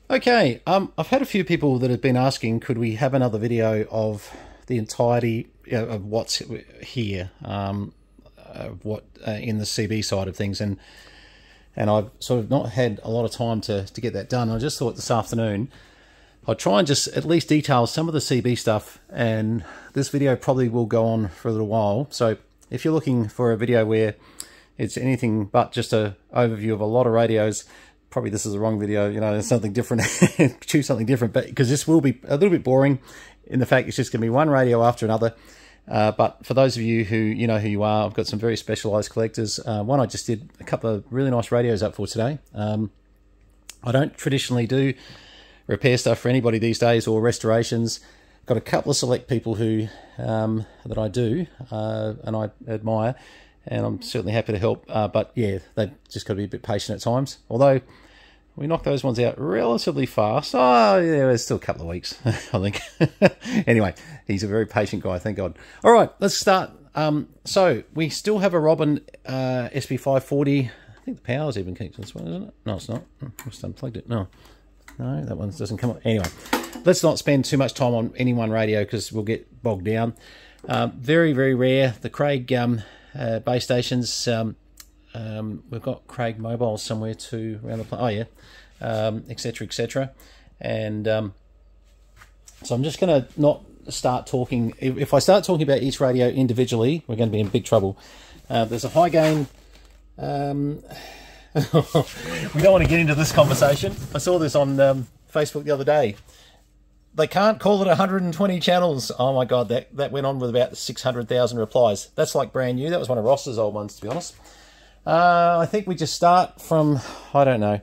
Okay, I've had a few people that have been asking, could we have another video of the entirety of what's here, of what in the CB side of things, and I've sort of not had a lot of time to get that done. I just thought this afternoon I'll try and just at least detail some of the CB stuff, and this video probably will go on for a little while. So if you're looking for a video where it's anything but just a overview of a lot of radios, probably this is the wrong video. You know, there's something different. Choose something different, but because this will be a little bit boring in the fact it's just going to be one radio after another. But for those of you who you know who you are, I've got some very specialized collectors. One I just did a couple of really nice radios up for today. I don't traditionally do repair stuff for anybody these days, or restorations. Got a couple of select people who that I do and I admire, and I'm certainly happy to help. But yeah, they've just got to be a bit patient at times. Although we knocked those ones out relatively fast. Oh yeah, there's still a couple of weeks, I think. Anyway, he's a very patient guy, thank God. All right, let's start. So we still have a Robin SP540. I think the power's even kicked this one, isn't it? No, it's not. I just unplugged it. No, that one doesn't come up. Anyway, let's not spend too much time on any one radio because we'll get bogged down. Very, very rare. The Craig base stations. We've got Craig mobiles somewhere too around the place. Oh yeah, etc., etc. And so I'm just going to not start talking. If I start talking about each radio individually, we're going to be in big trouble. There's a high gain. We don't want to get into this conversation. I saw this on Facebook the other day. They can't call it 120 channels. Oh my God, that went on with about 600,000 replies. That's like brand new. That was one of Ross's old ones, to be honest. I think we just start from, I don't know,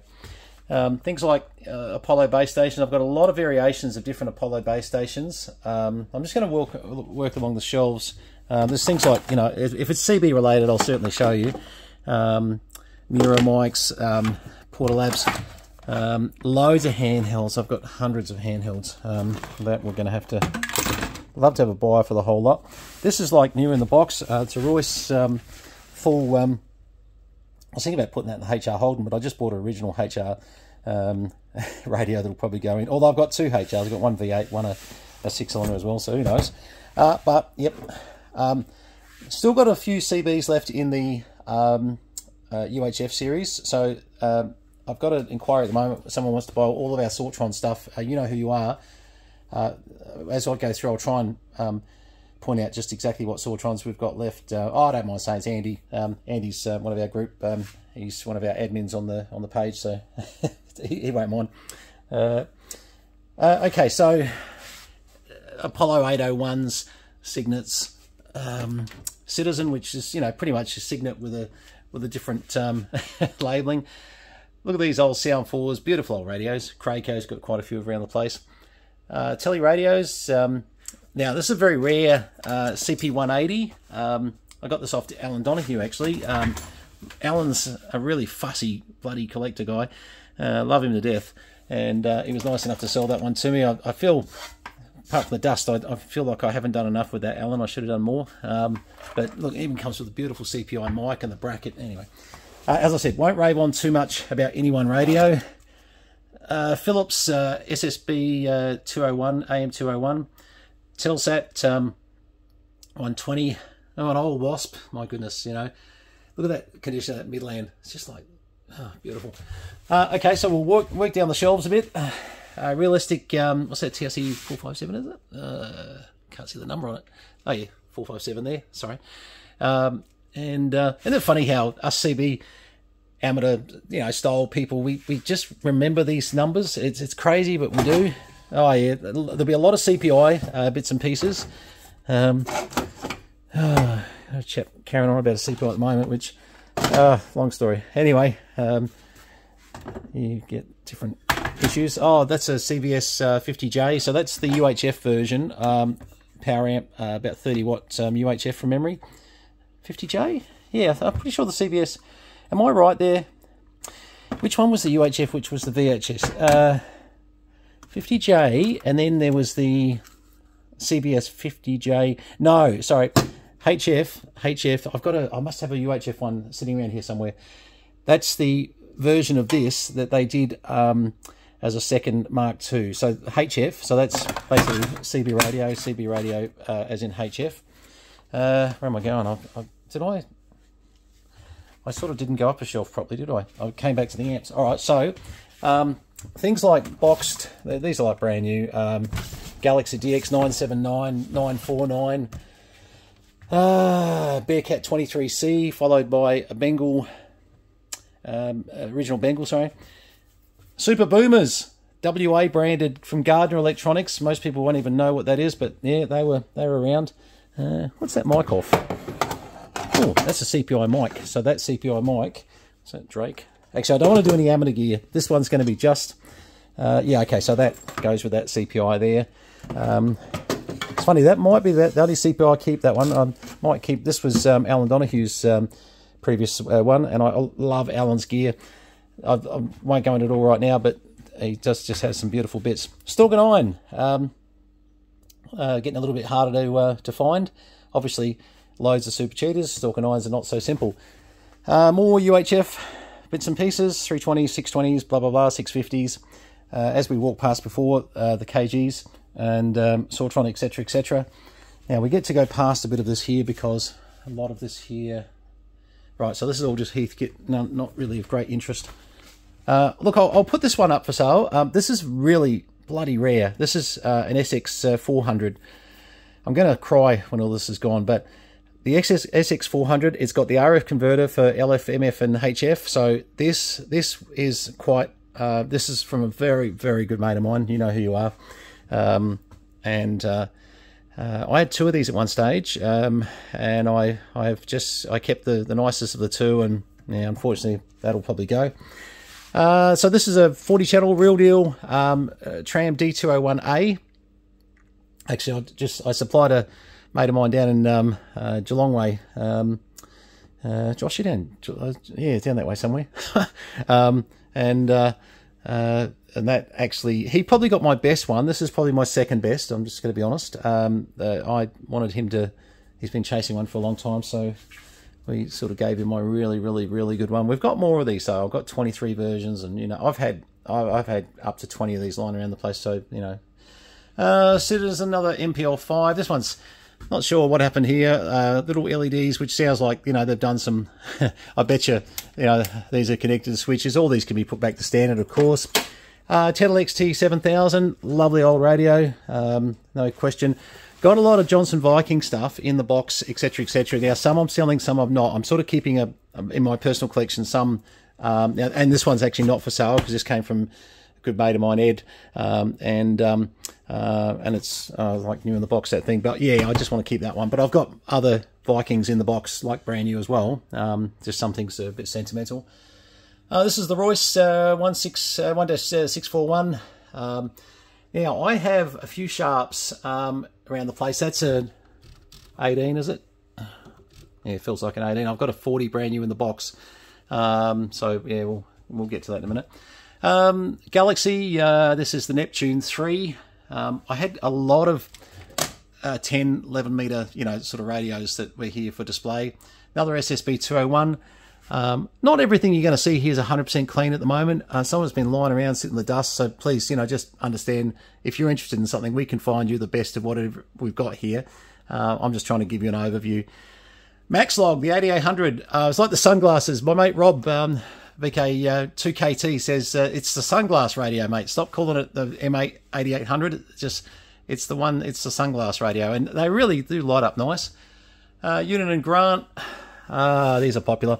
things like Apollo base station. I've got a lot of variations of different Apollo base stations. I'm just going to work along the shelves. There's things like, you know, if it's CB related, I'll certainly show you. Miro mics, Portalabs, loads of handhelds. I've got hundreds of handhelds that we're going to have to, love to have a buyer for the whole lot. This is like new in the box. It's a Royce full, I was thinking about putting that in the HR Holden, but I just bought an original HR radio that'll probably go in. Although I've got two HRs. I've got one V8, one a 6-cylinder as well, so who knows. But, yep. Still got a few CBs left in the UHF series. So I've got an inquiry at the moment. Someone wants to buy all of our Sortron stuff. You know who you are. As I go through, I'll try and point out just exactly what Sortrons we've got left. I don't mind saying it's Andy. Andy's one of our group. He's one of our admins on the page, so he won't mind. Okay, so Apollo 801s, Signets, Citizen, which is, you know, pretty much a Signet with a different labelling. Look at these old Sound 4s, beautiful old radios. Crayco's got quite a few around the place. Tele radios. Now, this is a very rare CP180. I got this off to Alan Donahue, actually. Alan's a really fussy, bloody collector guy. Love him to death. And he was nice enough to sell that one to me. I feel, apart from the dust, I feel like I haven't done enough with that, Alan. I should have done more. But look, it even comes with a beautiful CPI mic and the bracket. Anyway, as I said, won't rave on too much about any one radio. Philips SSB 201, AM 201. Telsat 120. Oh, an old Wasp. My goodness, you know. Look at that condition of that Midland. It's just like, oh, beautiful. Okay, so we'll work down the shelves a bit. Realistic, what's that, TRC 457, is it? Can't see the number on it. Oh, yeah, 457 there, sorry. And it's funny how us CB amateur, you know, style people, we just remember these numbers. It's crazy, but we do. Oh yeah, there'll be a lot of CPI bits and pieces. A chap carrying on about a CPI at the moment, which, long story. Anyway, you get different issues. Oh, that's a CVS 50J, so that's the UHF version. Power amp, about 30 watt UHF from memory. 50J? Yeah, I'm pretty sure the CVS. Am I right there? Which one was the UHF, which was the VHS? 50J, and then there was the CBS 50J. No, sorry, HF. I must have a UHF one sitting around here somewhere. That's the version of this that they did as a second Mark II. So HF, so that's basically CB radio as in HF. Where am I going? I sort of didn't go up a shelf properly, did I? I came back to the amps. All right, so things like boxed, these are like brand new. Galaxy DX 979, 949, Bearcat 23C, followed by a Bengal, original Bengal, sorry. Super Boomers, WA branded from Gardner Electronics. Most people won't even know what that is, but yeah, they were around. What's that mic off? Oh, that's a CPI mic. So that CPI mic, is that Drake? Actually, I don't want to do any amateur gear. This one's going to be just, yeah, okay, so that goes with that CPI there. It's funny, that might be the only CPI I keep, that one. I might keep, this was Alan Donohue's previous one, and I love Alan's gear. I won't go into it all right now, but he just has some beautiful bits. Stalker 9, getting a little bit harder to find. Obviously, loads of Super Cheetahs. Stalker 9s are not so simple. More UHF bits and pieces, 320s, 620s, blah, blah, blah, 650s. As we walked past before, the KGs and Sortron, etc., etc. Now, we get to go past a bit of this here because a lot of this here... Right, so this is all just Heathkit, not really of great interest. Look, I'll put this one up for sale. This is really bloody rare. This is an SX 400. I'm going to cry when all this is gone, but the SX 400, it's got the RF converter for LF, MF, and HF. So this is quite. This is from a very, very good mate of mine. You know who you are. I had two of these at one stage, and I kept the nicest of the two, and yeah, unfortunately that'll probably go. So this is a 40 channel real deal Tram D201A. Actually, I supplied a mate of mine down in Geelong way. Josh, you down? Yeah, down that way somewhere. And that actually, he probably got my best one. This is probably my second best. I'm just going to be honest. I wanted him to. He's been chasing one for a long time, so we sort of gave him my really, really, really good one. We've got more of these, so I've got 23 versions, and you know, I've had up to 20 of these lying around the place. So you know, so there's another MPL5. This one's not sure what happened here. Little LEDs, which sounds like, you know, they've done some. I bet you know, these are connected to switches. All these can be put back to standard, of course. Tetel XT7000, lovely old radio, no question. Got a lot of Johnson Viking stuff in the box, etc., etc. Now, some I'm selling, some I'm not. I'm sort of keeping in my personal collection some, and this one's actually not for sale because this came from a good mate of mine, Ed, and it's like new in the box, that thing. But yeah, I just want to keep that one. But I've got other Vikings in the box, like brand new as well. Just some things are a bit sentimental. This is the Royce 1-641. Now, I have a few Sharps around the place. That's a 18, is it? Yeah, it feels like an 18. I've got a 40 brand new in the box. So, yeah, we'll get to that in a minute. Galaxy, this is the Neptune 3. I had a lot of 10, 11 meter, you know, sort of radios that were here for display. Another SSB 201. Not everything you're going to see here is 100% clean at the moment. Someone's been lying around sitting in the dust, so please, you know, just understand, if you're interested in something, we can find you the best of whatever we've got here. I'm just trying to give you an overview. Maxlog, the 8800, it's like the sunglasses. My mate Rob, VK2KT, says it's the sunglass radio, mate. Stop calling it the M8 8800. It's the one, it's the sunglass radio, and they really do light up nice. Unit and Grant, these are popular.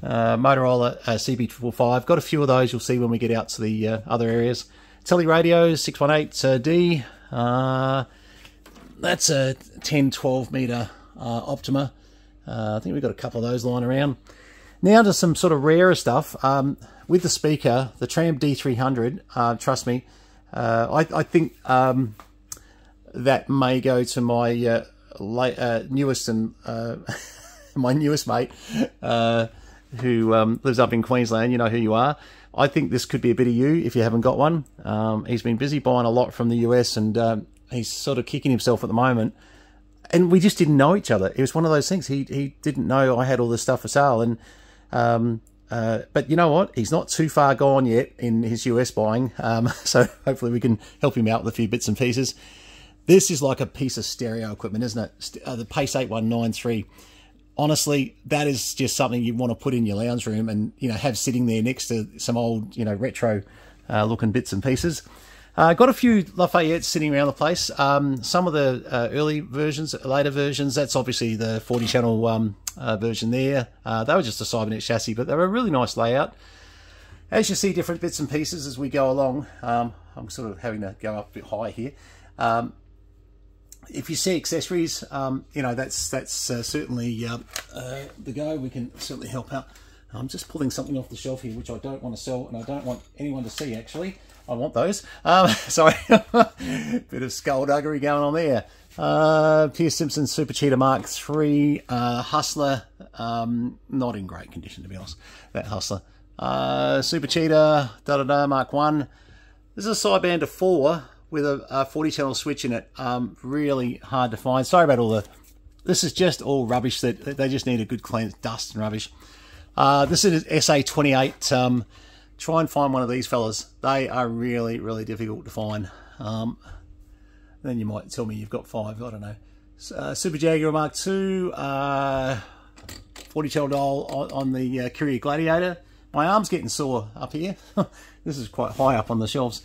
Motorola CB455, got a few of those you'll see when we get out to the other areas. Tele radios 618D, that's a 10-12 meter Optima. I think we've got a couple of those lying around. Now to some sort of rarer stuff. With the speaker, the Tram D300, trust me, I think that may go to my newest and my newest mate, who lives up in Queensland. You know who you are. I think this could be a bit of you if you haven't got one. He's been busy buying a lot from the US, and he's sort of kicking himself at the moment. And we just didn't know each other. It was one of those things. He didn't know I had all this stuff for sale, and But you know what? He's not too far gone yet in his US buying. So hopefully we can help him out with a few bits and pieces. This is like a piece of stereo equipment, isn't it? The Pace 8193. Honestly, that is just something you want to put in your lounge room and, you know, have sitting there next to some old, you know, retro looking bits and pieces. Got a few Lafayettes sitting around the place. Some of the early versions, later versions, that's obviously the 40 channel version there. They were just a Cybernet chassis, but they were a really nice layout. As you see different bits and pieces as we go along, I'm sort of having to go up a bit high here. If you see accessories, you know, that's certainly the go. We can certainly help out. I'm just pulling something off the shelf here, which I don't want to sell, and I don't want anyone to see, actually. I want those. Sorry, bit of skullduggery going on there. Pierce Simpson Super Cheetah Mark III Hustler, not in great condition, to be honest, that Hustler. Super Cheetah Mark I. This is a Sideband 4 with a 40 channel switch in it. Really hard to find. Sorry about all the... This is just all rubbish that they just need a good clean, dust and rubbish. This is SA28. Try and find one of these fellas. They are really, really difficult to find. Then you might tell me you've got 5. I don't know. Super Jaguar Mark II. 40 channel dial on the Courier Gladiator. My arm's getting sore up here. This is quite high up on the shelves.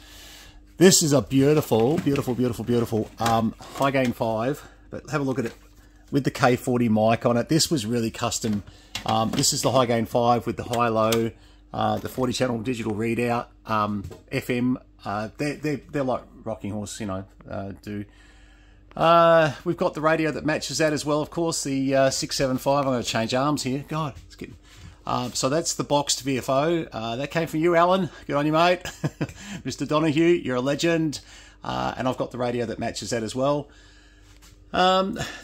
This is a beautiful, beautiful, beautiful, beautiful high gain 5. But have a look at it with the K40 mic on it. This was really custom. This is the high gain 5 with the high-low, the 40 channel digital readout, FM. They're like Rocking Horse, you know, do. We've got the radio that matches that as well, of course, the 675. I'm going to change arms here. God, it's getting... so that's the boxed VFO. That came from you, Alan. Good on you, mate. Mr. Donahue, you're a legend. And I've got the radio that matches that as well.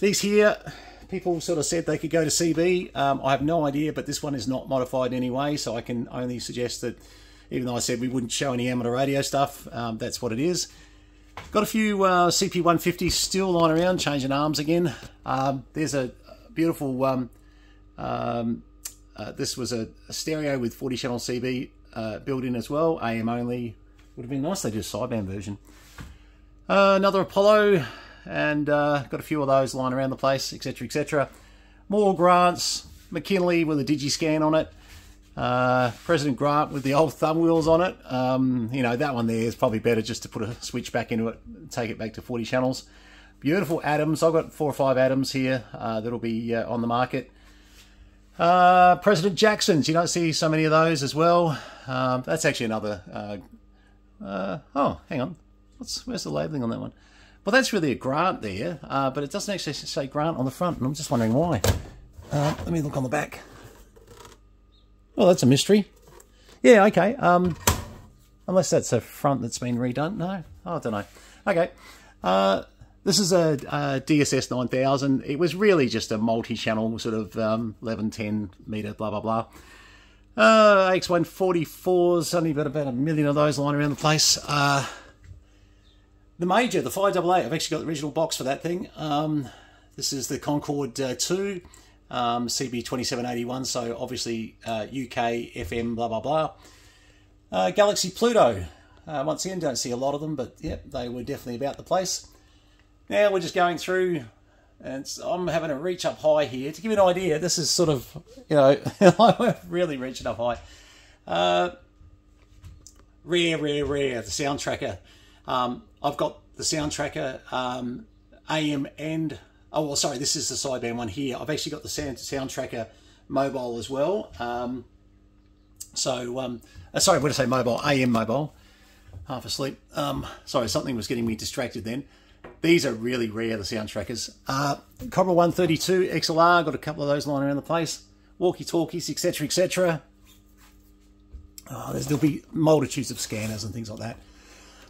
These here, people sort of said they could go to CB. I have no idea, but this one is not modified in any way, so I can only suggest that, even though I said we wouldn't show any amateur radio stuff, that's what it is. Got a few CP150s still lying around, changing arms again. There's a beautiful... this was a stereo with 40 channel CB built in as well, AM only. Would have been nice they did a sideband version. Another Apollo, and got a few of those lying around the place, etc, etc. More Grants, McKinley with a Digiscan on it. President Grant with the old thumb wheels on it. You know, that one there is probably better just to put a switch back into it, take it back to 40 channels. Beautiful Adams. I've got 4 or 5 Adams here that'll be on the market. President Jacksons, you don't see so many of those as well. That's actually another oh, hang on, where's the labelling on that one? Well, that's really a Grant there, but it doesn't actually say Grant on the front, and I'm just wondering why. Let me look on the back. Well, that's a mystery. Yeah, okay, unless that's a front that's been redone. No, I don't know. Okay, this is a DSS 9000. It was really just a multi-channel sort of 11, 10 meter, blah, blah, blah. AX144s, only got about 1 million of those lying around the place. The Major, the 588, I've actually got the original box for that thing. This is the Concorde 2, CB2781, so obviously UK, FM, blah, blah, blah. Galaxy Pluto. Once again, don't see a lot of them, but yep, they were definitely about the place. Now we're just going through, and I'm having to reach up high here. To give you an idea, this is sort of, you know, I'm really reaching up high. Rare, the Sound Tracker. I've got the Sound Tracker AM and, oh, well, sorry, this is the sideband one here. I've actually got the Sound Tracker mobile as well. Sorry, what did I say, mobile? AM mobile. Half asleep. Sorry, something was getting me distracted then. These are really rare, the Sound Trackers. Cobra 132 XLR, got a couple of those lying around the place. Walkie-talkies, etc, etc. There'll be multitudes of scanners and things like that.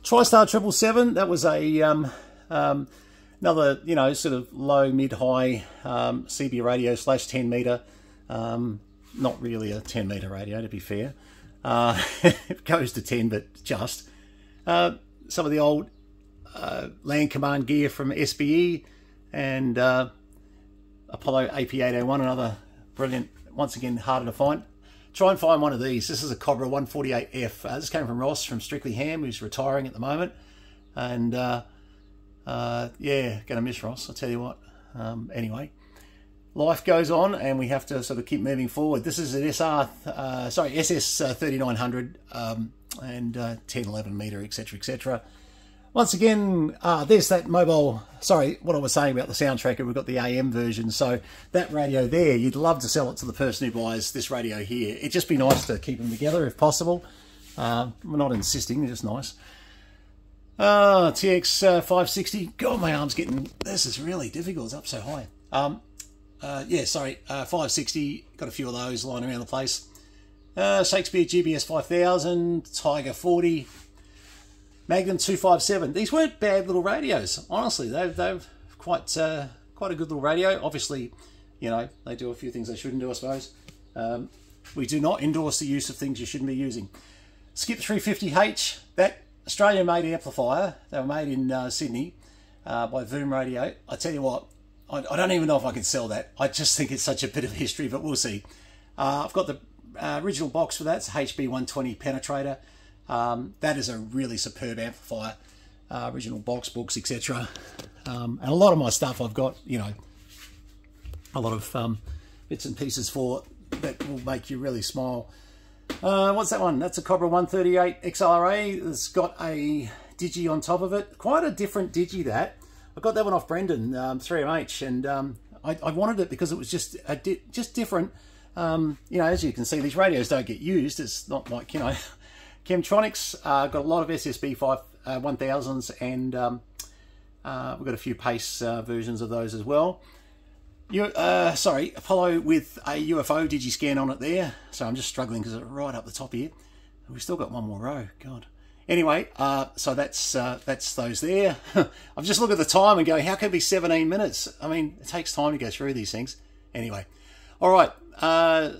TriStar 777, that was a another, you know, sort of low, mid-high CB radio / 10 meter. Not really a 10 meter radio, to be fair. It goes to 10, but just. Some of the old Land Command gear from SBE and Apollo AP801, another brilliant, once again harder to find. try and find one of these. This is a Cobra 148F. This came from Ross from Strictly Ham, who's retiring at the moment. And yeah, gonna miss Ross, I'll tell you what. Anyway, life goes on and we have to sort of keep moving forward. This is an SS 3900 and 10-11 meter, etc, etc. Once again, there's that mobile, sorry, what I was saying about the sound tracker, we've got the AM version, so that radio there, you'd love to sell it to the person who buys this radio here. It'd just be nice to keep them together if possible. We're not insisting, they're just nice. TX 560, God, my arm's getting, this is really difficult, it's up so high. Yeah, sorry, 560, got a few of those lying around the place. Shakespeare GBS 5000, Tiger 40, Magnum 257. These weren't bad little radios, honestly. They've quite a good little radio. Obviously, you know, they do a few things they shouldn't do, I suppose. We do not endorse the use of things you shouldn't be using. Skip 350H, that Australian-made amplifier. They were made in Sydney by Voom Radio. I tell you what, I don't even know if I can sell that. I just think it's such a bit of history, but we'll see. I've got the original box for that. It's HB 120 penetrator. That is a really superb amplifier. Original box, books, etc. And a lot of my stuff I've got, you know, a lot of bits and pieces for that will make you really smile. What's that one? That's a Cobra 138 XLRA. It's got a digi on top of it. Quite a different digi, that. I got that one off Brendan, 3MH, and I wanted it because it was just different. You know, as you can see, these radios don't get used. It's not like, you know, Chemtronics, got a lot of SSB 1000s, and we've got a few Pace versions of those as well. Sorry, Apollo with a UFO Digiscan on it there. So I'm just struggling because it's right up the top here. We've still got one more row, God. Anyway, so that's those there. I've just looked at the time and go, how can it be 17 minutes? I mean, it takes time to go through these things. Anyway, all right.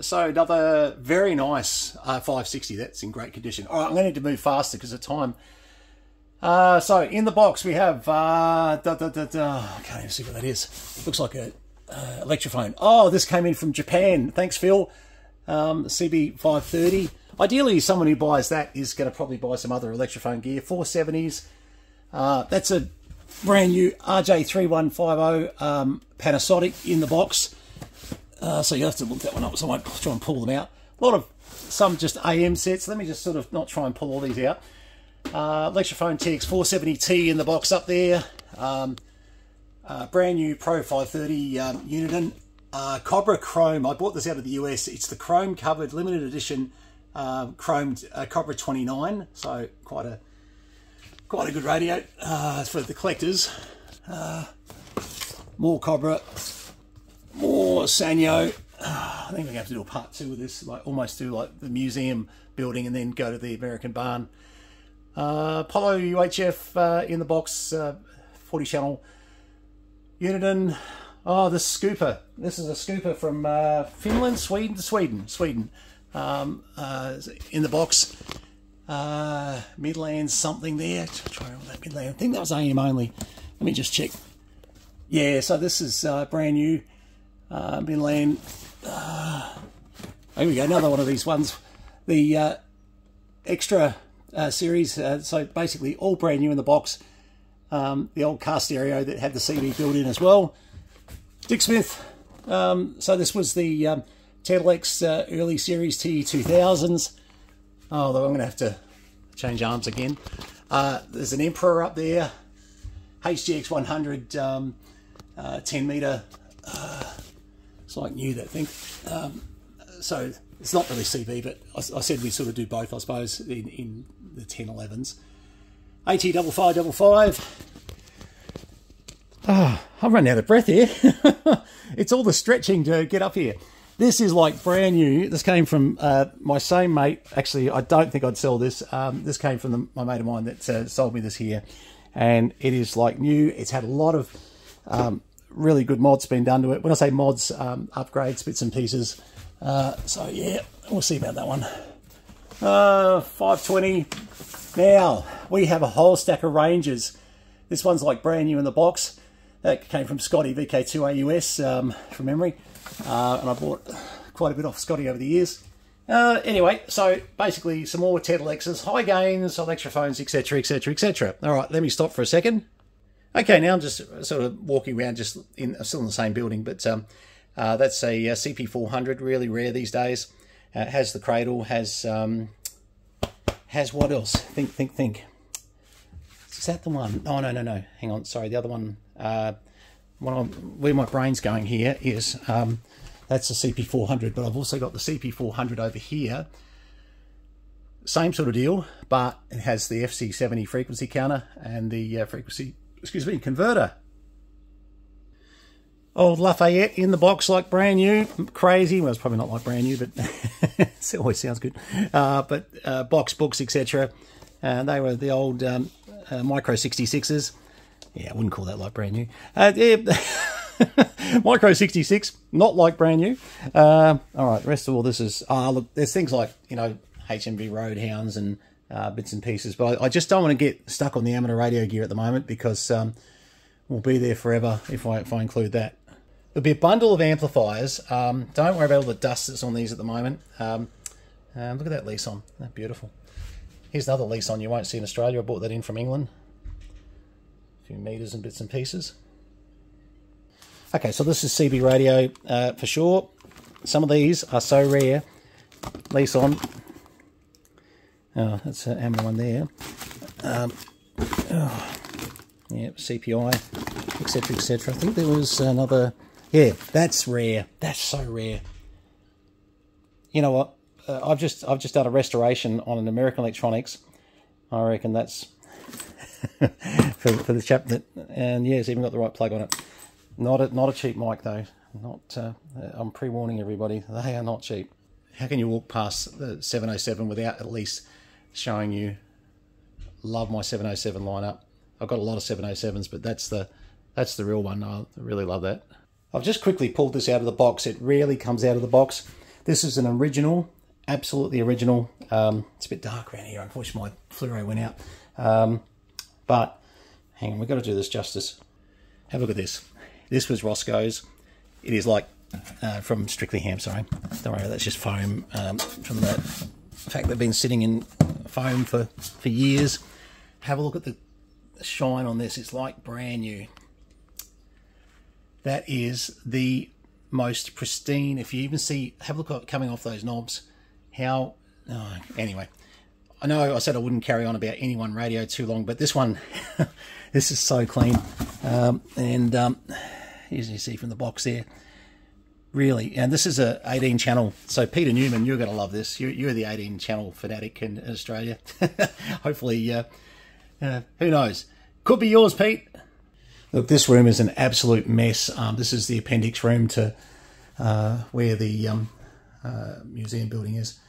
So another very nice 560. That's in great condition. All right, I'm going to need to move faster because of time. So in the box we have I can't even see what that is. Looks like a Electrophone. Oh, this came in from Japan. Thanks, Phil. CB530. Ideally, someone who buys that is going to probably buy some other Electrophone gear. 470s. That's a brand new RJ3150 Panasonic in the box. So you have to look that one up, so I won't try and pull them out. A lot of, some just AM sets. Let me just sort of not try and pull all these out. Electrophone TX470T in the box up there. Brand new Pro 530 Uniden. Cobra Chrome. I bought this out of the US. It's the chrome covered limited edition chromed Cobra 29. So quite a good radio for the collectors. More Cobra. More Sanyo. I think we're going to have to do a part 2 of this, like almost do like the museum building and then go to the American barn. Apollo UHF in the box, 40 channel Uniden. Oh, the Scooper. This is a Scooper from Finland, Sweden. In the box. Midland something there. Try all that Midland. I think that was AM only. Let me just check. Yeah, so this is brand new. Midland. Here we go, another one of these ones. The extra series, so basically all brand new in the box. The old car stereo that had the CD built in as well. Dick Smith. So this was the Tedalex early series T2000s. Although I'm going to have to change arms again. There's an Emperor up there. HGX 100 10 meter. It's like new, that thing. So it's not really CB, but I said we sort of do both, I suppose, in the 1011s. AT5555. I'm running out of breath here. It's all the stretching to get up here. This is like brand new. This came from my same mate. Actually, I don't think I'd sell this. This came from my mate of mine that sold me this here. And it is like new. It's had a lot of really good mods been done to it. When I say mods, upgrades, bits and pieces. So yeah, we'll see about that one. 520. Now, we have a whole stack of Rangers. This one's like brand new in the box. That came from Scotty, VK2AUS, from memory. And I bought quite a bit off Scotty over the years. Anyway, so basically some more TED Alexas, high gains, electrophones, etc, etc, etc. All right, let me stop for a second. Okay, now I'm just sort of walking around, still in the same building, but that's a CP400, really rare these days. Has the cradle, has what else? Think. Is that the one? Oh, no. Hang on, sorry, the other one. Where my brain's going here is, that's the CP400, but I've also got the CP400 over here. Same sort of deal, but it has the FC70 frequency counter and the frequency, converter. Old Lafayette in the box like brand new. Crazy. Well, it's probably not like brand new, but it always sounds good. But box books, etc. They were the old Micro 66s. Yeah, I wouldn't call that like brand new. Yeah. Micro 66, not like brand new. All right, the rest of all this is... look, there's things like, HMV Roadhounds and bits and pieces, but I just don't want to get stuck on the amateur radio gear at the moment because we'll be there forever if I include that. There'll be a bundle of amplifiers. Don't worry about all the dust that's on these at the moment. Look at that Leeson. That's beautiful. Here's another Leeson you won't see in Australia. I bought that in from England. A few meters and bits and pieces. Okay, so this is CB radio for sure. Some of these are so rare. Leeson. Oh, that's an amateur one there. Yeah, CPI, etc, etc. I think there was another... Yeah, that's rare. That's so rare. You know what? I've just done a restoration on an American Electronics. I reckon that's for the chap that... And yeah, it's even got the right plug on it. Not a cheap mic though. I'm pre-warning everybody. They are not cheap. How can you walk past the 707 without at least showing you? Love my 707 lineup. I've got a lot of 707s, but that's the real one. I really love that. I've just quickly pulled this out of the box. It rarely comes out of the box. This is an original, absolutely original. It's a bit dark around here. Unfortunately, my fluoro went out. But hang on, we've got to do this justice. Have a look at this. This was Roscoe's. It is like from Strictly Ham. Sorry, don't worry. That's just foam from the fact they've been sitting in foam for years. Have a look at the shine on this. It's like brand new. That is the most pristine. If you even see, have a look at coming off those knobs. How? Oh, anyway, I know I said I wouldn't carry on about any one radio too long, but this one, this is so clean. As you see from the box there, really, and this is a 18 channel. So Peter Newman, you're going to love this. You're the 18 channel fanatic in Australia. Hopefully, who knows? Could be yours, Pete. Look, this room is an absolute mess. This is the appendix room to where the museum building is.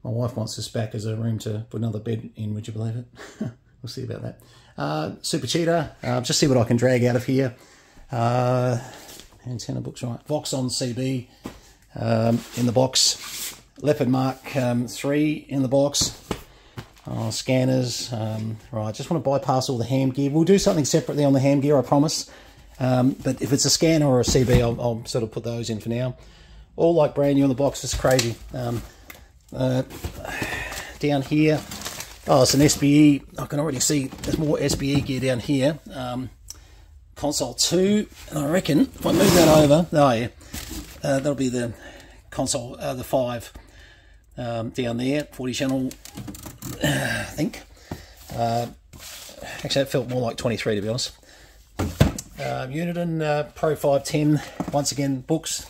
My wife wants this back as a room to put another bed in. Would you believe it? We'll see about that. Super Cheetah. Just see what I can drag out of here. Antenna books, right. Voxon CB in the box. Leopard Mark 3 in the box. Scanners. Right, just want to bypass all the ham gear. We'll do something separately on the ham gear, I promise. But if it's a scanner or a CB, I'll sort of put those in for now. All like brand new in the box. It's crazy. Down here, oh, it's an SBE. I can already see there's more SBE gear down here. Console 2, and I reckon if I move that over, oh yeah, that'll be the console, the 5 down there, 40 channel, I think. Actually, that felt more like 23 to be honest. Uniden Pro 510, once again, books,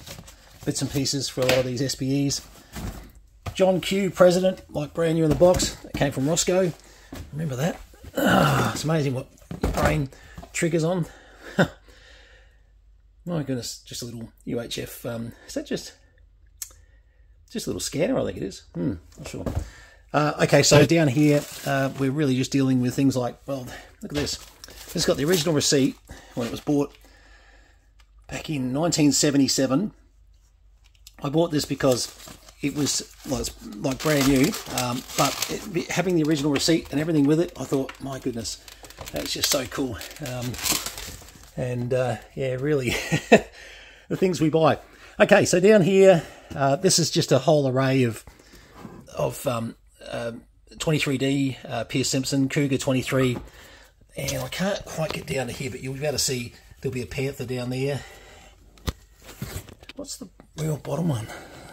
bits and pieces for a lot of these SBEs. John Q, President, like brand new in the box. That came from Roscoe. Remember that? It's amazing what your brain triggers on. My goodness, just a little UHF. Is that just a little scanner? I think it is. Not sure. Okay, so down here, we're really just dealing with things like, well, look at this. This has got the original receipt when it was bought back in 1977. I bought this because it was like brand new, but having the original receipt and everything with it, I thought, my goodness, that's just so cool. Yeah, really, the things we buy. Okay, so down here, this is just a whole array of of 23D, Pierce Simpson, Cougar 23. And I can't quite get down to here, but you'll be able to see there'll be a Panther down there. What's the real bottom one?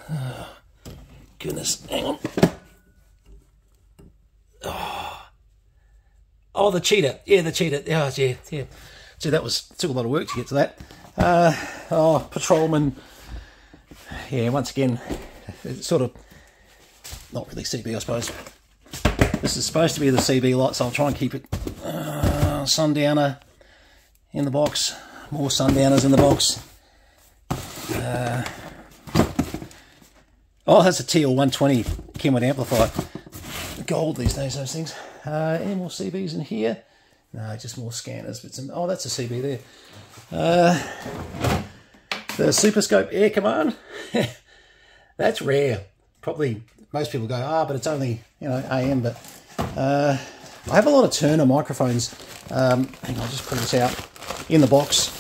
Oh, goodness, hang on. Oh, the cheetah. Yeah, the cheetah. Oh, yeah, yeah. So that took a lot of work to get to that. Oh, patrolman. Yeah, once again, it's sort of not really CB, I suppose. This is supposed to be the CB lot, so I'll try and keep it. Sundowner in the box. More Sundowners in the box. Oh, that's a TL 120 Kenwood amplifier. Gold these days, those things. Any more CBs in here? No, just more scanners. But some, oh, that's a CB there. The Super Scope Air Command. That's rare. Probably most people go, but it's only, you know, AM. But I have a lot of Turner microphones. Hang on, I'll just pull this out in the box.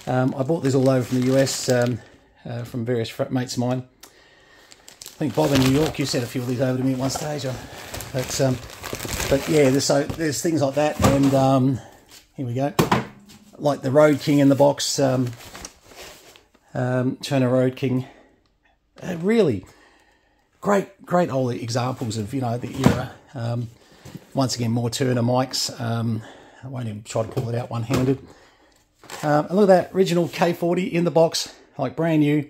I bought these all over from the US from various mates of mine. I think Bob in New York, you sent a few of these over to me at one stage. But yeah, there's things like that, and here we go, like the Road King in the box, Turner Road King. Really great old examples of, you know, the era. Once again, more Turner mics. I won't even try to pull it out one-handed. And look at that original K40 in the box, like brand new.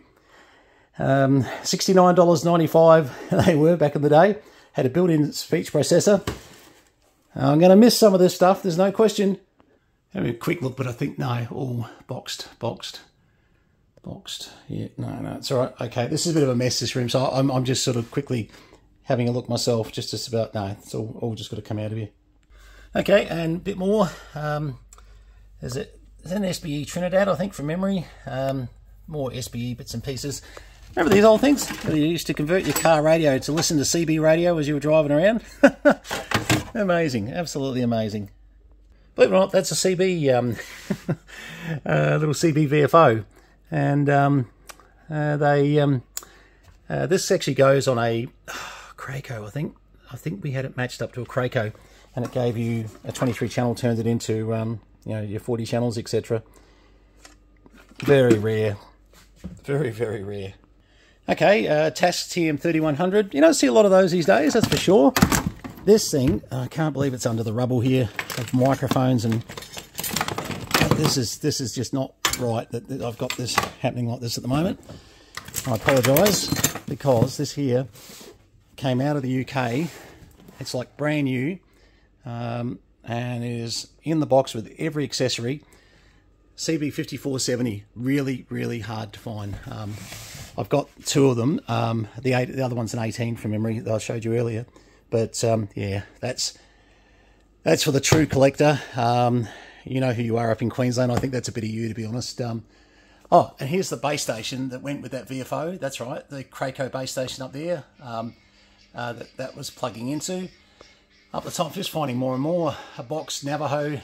$69.95 they were back in the day. Had a built-in speech processor. I'm going to miss some of this stuff, there's no question. Have a quick look, but I think, no, all boxed. Yeah, no, it's all right. Okay, this is a bit of a mess, this room, so I'm just sort of quickly having a look myself, just about, no, it's all just got to come out of here. Okay, and a bit more. Is an SBE Trinidad, I think, from memory. More SBE bits and pieces. Remember these old things? You used to convert your car radio to listen to CB radio as you were driving around? Amazing, absolutely amazing. Believe it or not, that's a CB, little CB VFO. And this actually goes on a Kraco, I think. I think we had it matched up to a Kraco, and it gave you a 23 channel, turned it into you know, your 40 channels, etc. Very rare, very rare. Okay, Tasc TM3100. You don't see a lot of those these days, that's for sure. This thing, I can't believe it's under the rubble here of microphones, and this is just not right that I've got this happening like this at the moment. I apologise, because this here came out of the UK. It's like brand new, and is in the box with every accessory. CB5470, really hard to find. I've got two of them. The other one's an 18 from memory that I showed you earlier. But yeah, that's for the true collector. You know who you are up in Queensland. I think that's a bit of you, to be honest. Oh, and here's the base station that went with that VFO. That's right, the Kraco base station up there. That was plugging into. Up the top, just finding more and more. A box Navajo,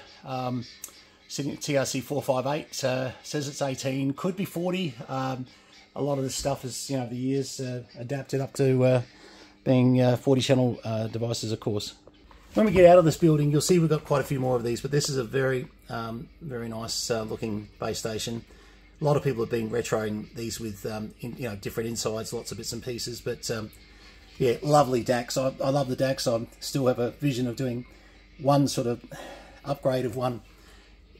sitting at TRC 458. Says it's 18, could be 40. A lot of this stuff is, you know, the years adapted up to being 40 channel devices, of course. When we get out of this building, you'll see we've got quite a few more of these, but this is a very nice looking base station. A lot of people have been retroing these with you know, different insides, lots of bits and pieces, but yeah, lovely DACs. I love the DACs. I still have a vision of doing one sort of upgrade of one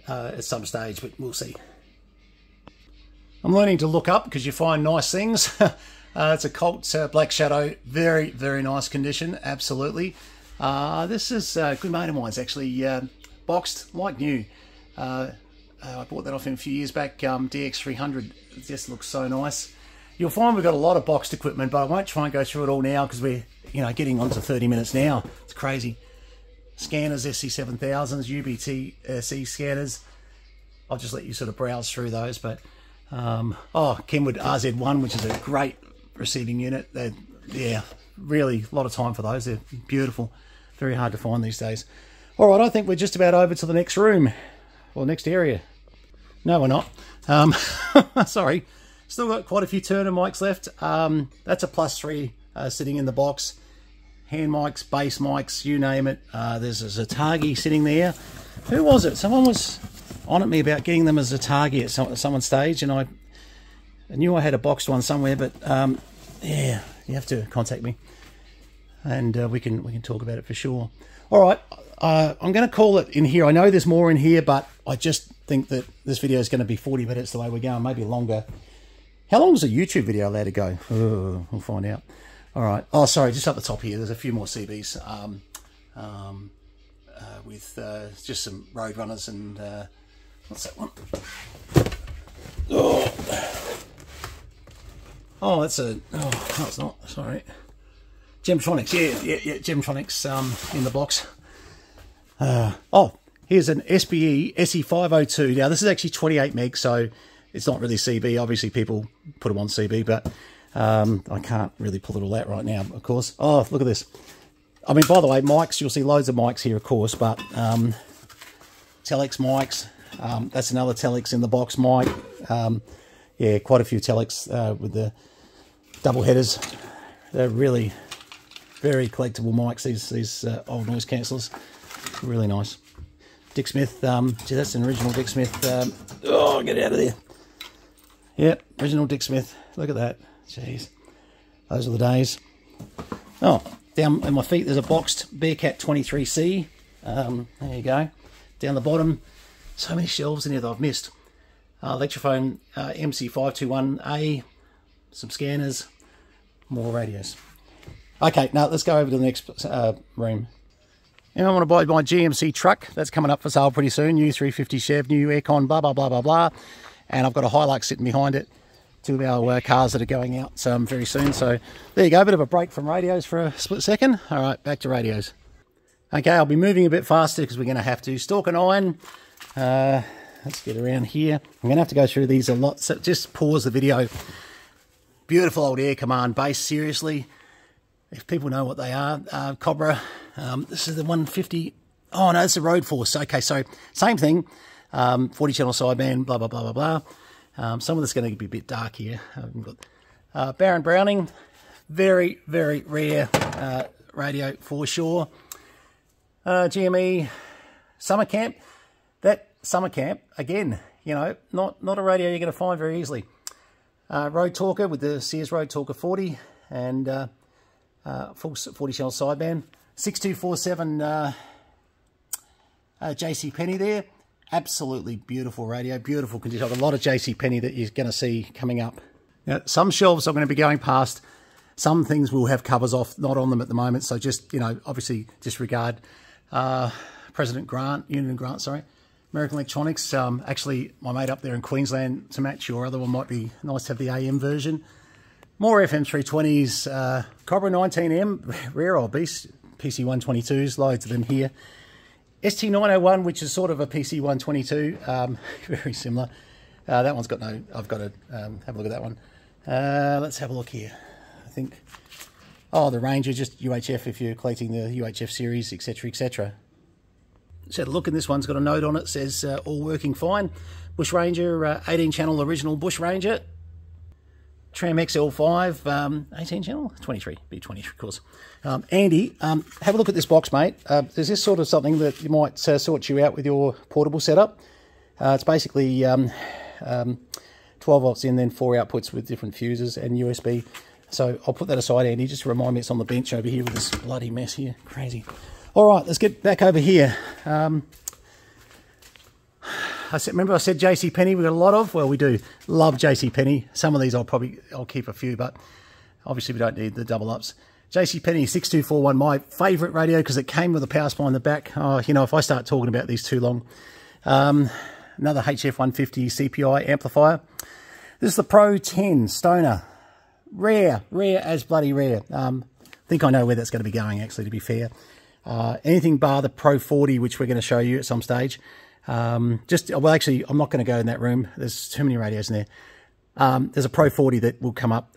at some stage, but we'll see. I'm learning to look up because you find nice things. It's a Colt Black Shadow, very nice condition, absolutely. This is a good mate of mine's, actually, boxed like new. I bought that off him a few years back, DX300. It just looks so nice. You'll find we've got a lot of boxed equipment, but I won't try and go through it all now because we're, you know, getting on to 30 minutes now. It's crazy. Scanners, SC7000s, UBT-C scanners. I'll just let you sort of browse through those, but oh, Kenwood RZ1, which is a great receiving unit. Yeah, really a lot of time for those. They're beautiful. Very hard to find these days. All right, I think we're just about over to the next room, or next area. No, we're not. Sorry. Still got quite a few Turner mics left. That's a +3 sitting in the box. Hand mics, bass mics, you name it. There's a Zetagi sitting there. Who was it? Someone was on at me about getting them as a Zetagi at someone's stage, and I knew I had a boxed one somewhere, but yeah, you have to contact me, and we can talk about it for sure. All right, I'm going to call it in here. I know there's more in here, but I just think that this video is going to be 40 minutes the way we're going, maybe longer. How long is a YouTube video allowed to go? Oh, we'll find out. All right. Oh, sorry, just up the top here, there's a few more CBs with just some road runners and what's that one? Oh, that's a, no, it's not, sorry. Gemtronics, yeah, Gemtronics in the box. Oh, here's an SBE SE502. Now, this is actually 28 meg, so it's not really CB. Obviously, people put them on CB, but I can't really pull it all out right now, of course. Oh, look at this. I mean, by the way, mics, you'll see loads of mics here, of course, but Telex mics. That's another Telex in the box mic. Yeah, quite a few Telex with the double headers. They're really very collectible mics, these old noise cancellers. Really nice. Dick Smith, gee, that's an original Dick Smith. Oh, get out of there. Yep, original Dick Smith. Look at that. Jeez. Those are the days. Oh, down at my feet there's a boxed Bearcat 23C. There you go. Down the bottom, so many shelves in here that I've missed. Electrophone MC521A, some scanners, more radios. Okay, now let's go over to the next room. And I want to buy my GMC truck. That's coming up for sale pretty soon. New 350 Chev, new aircon, blah, blah, blah, blah, blah. And I've got a Hilux sitting behind it. Two of our cars that are going out very soon. So there you go, a bit of a break from radios for a split second. All right, back to radios. Okay, I'll be moving a bit faster because we're going to have to stalk an iron. Let's get around here. I'm going to have to go through these a lot, so just pause the video. Beautiful old Air Command base, seriously. If people know what they are, Cobra. This is the 150. Oh no, it's a Road Force. Okay, so same thing. 40 channel sideband, blah, blah, blah, blah, blah. Some of this is going to be a bit dark here. Baron Browning, very, very rare radio for sure. GME Summer Camp. That Summer Camp, again, you know, not a radio you're going to find very easily. Road Talker with the Sears Road Talker 40 and full 40 channel sideband. 6247 JCPenney there. Absolutely beautiful radio, beautiful condition. I've got a lot of JCPenney that you're going to see coming up. Now, some shelves I'm going to be going past. Some things will have covers off, not on them at the moment. So just, you know, obviously disregard President Grant, Union Grant, sorry. American Electronics. Actually, my mate up there in Queensland, to match your other one, might be nice to have the AM version. More FM 320s. Cobra 19M, rare old beast. PC 122s, loads of them here. ST901, which is sort of a PC 122, very similar. That one's got no, I've got to have a look at that one. Let's have a look here. I think, oh, the Ranger, just UHF if you're collecting the UHF series, etc., etc. So look, and this one's got a note on it, says all working fine. Bush Ranger, 18 channel original Bush Ranger. Tram XL5, 18 channel, 23, B20 of course. Andy, have a look at this box, mate. Is this sort of something that you might sort you out with your portable setup? It's basically 12 volts in, then 4 outputs with different fuses and USB. So I'll put that aside, Andy, just to remind me it's on the bench over here with this bloody mess here. Crazy. All right, let's get back over here. Remember I said JCPenney we got a lot of? Well, we do. Love JCPenney. Some of these I'll keep a few, but obviously we don't need the double ups. JCPenney 6241, my favourite radio because it came with a power supply in the back. Oh, you know, if I start talking about these too long. Another HF150 CPI amplifier. This is the Pro 10 Stoner. Rare as bloody rare. I think I know where that's going to be going, actually, to be fair. Anything bar the Pro 40, which we're going to show you at some stage. Well, actually, I'm not going to go in that room. There's too many radios in there. There's a Pro 40 that will come up,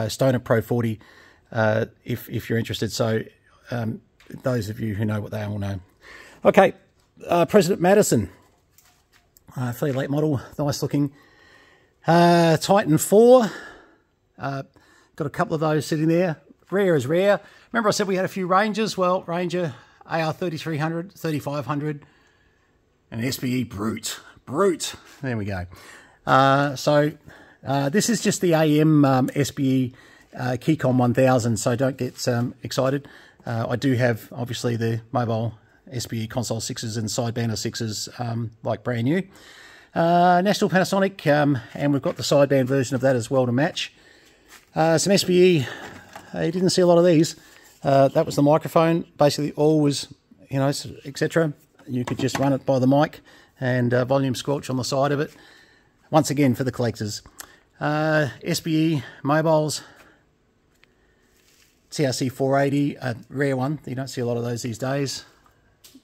Stoner Pro 40, if you're interested. So those of you who know what they are will know. Okay, President Madison, fairly late model, nice looking. Titan 4, Got a couple of those sitting there. Rare is rare. Remember I said we had a few Rangers? Well, Ranger AR 3300, 3500, and SBE Brute. Brute. There we go. This is just the AM SBE Keycon 1000, so don't get excited. I do have, obviously, the mobile SBE console 6s and sidebander 6s, like brand new. National Panasonic, and we've got the sideband version of that as well to match. Some SBE, you didn't see a lot of these. That was the microphone. Basically, all was, you know, etc. You could just run it by the mic and volume squelch on the side of it. Once again, for the collectors. SBE mobiles. TRC 480, a rare one. You don't see a lot of those these days.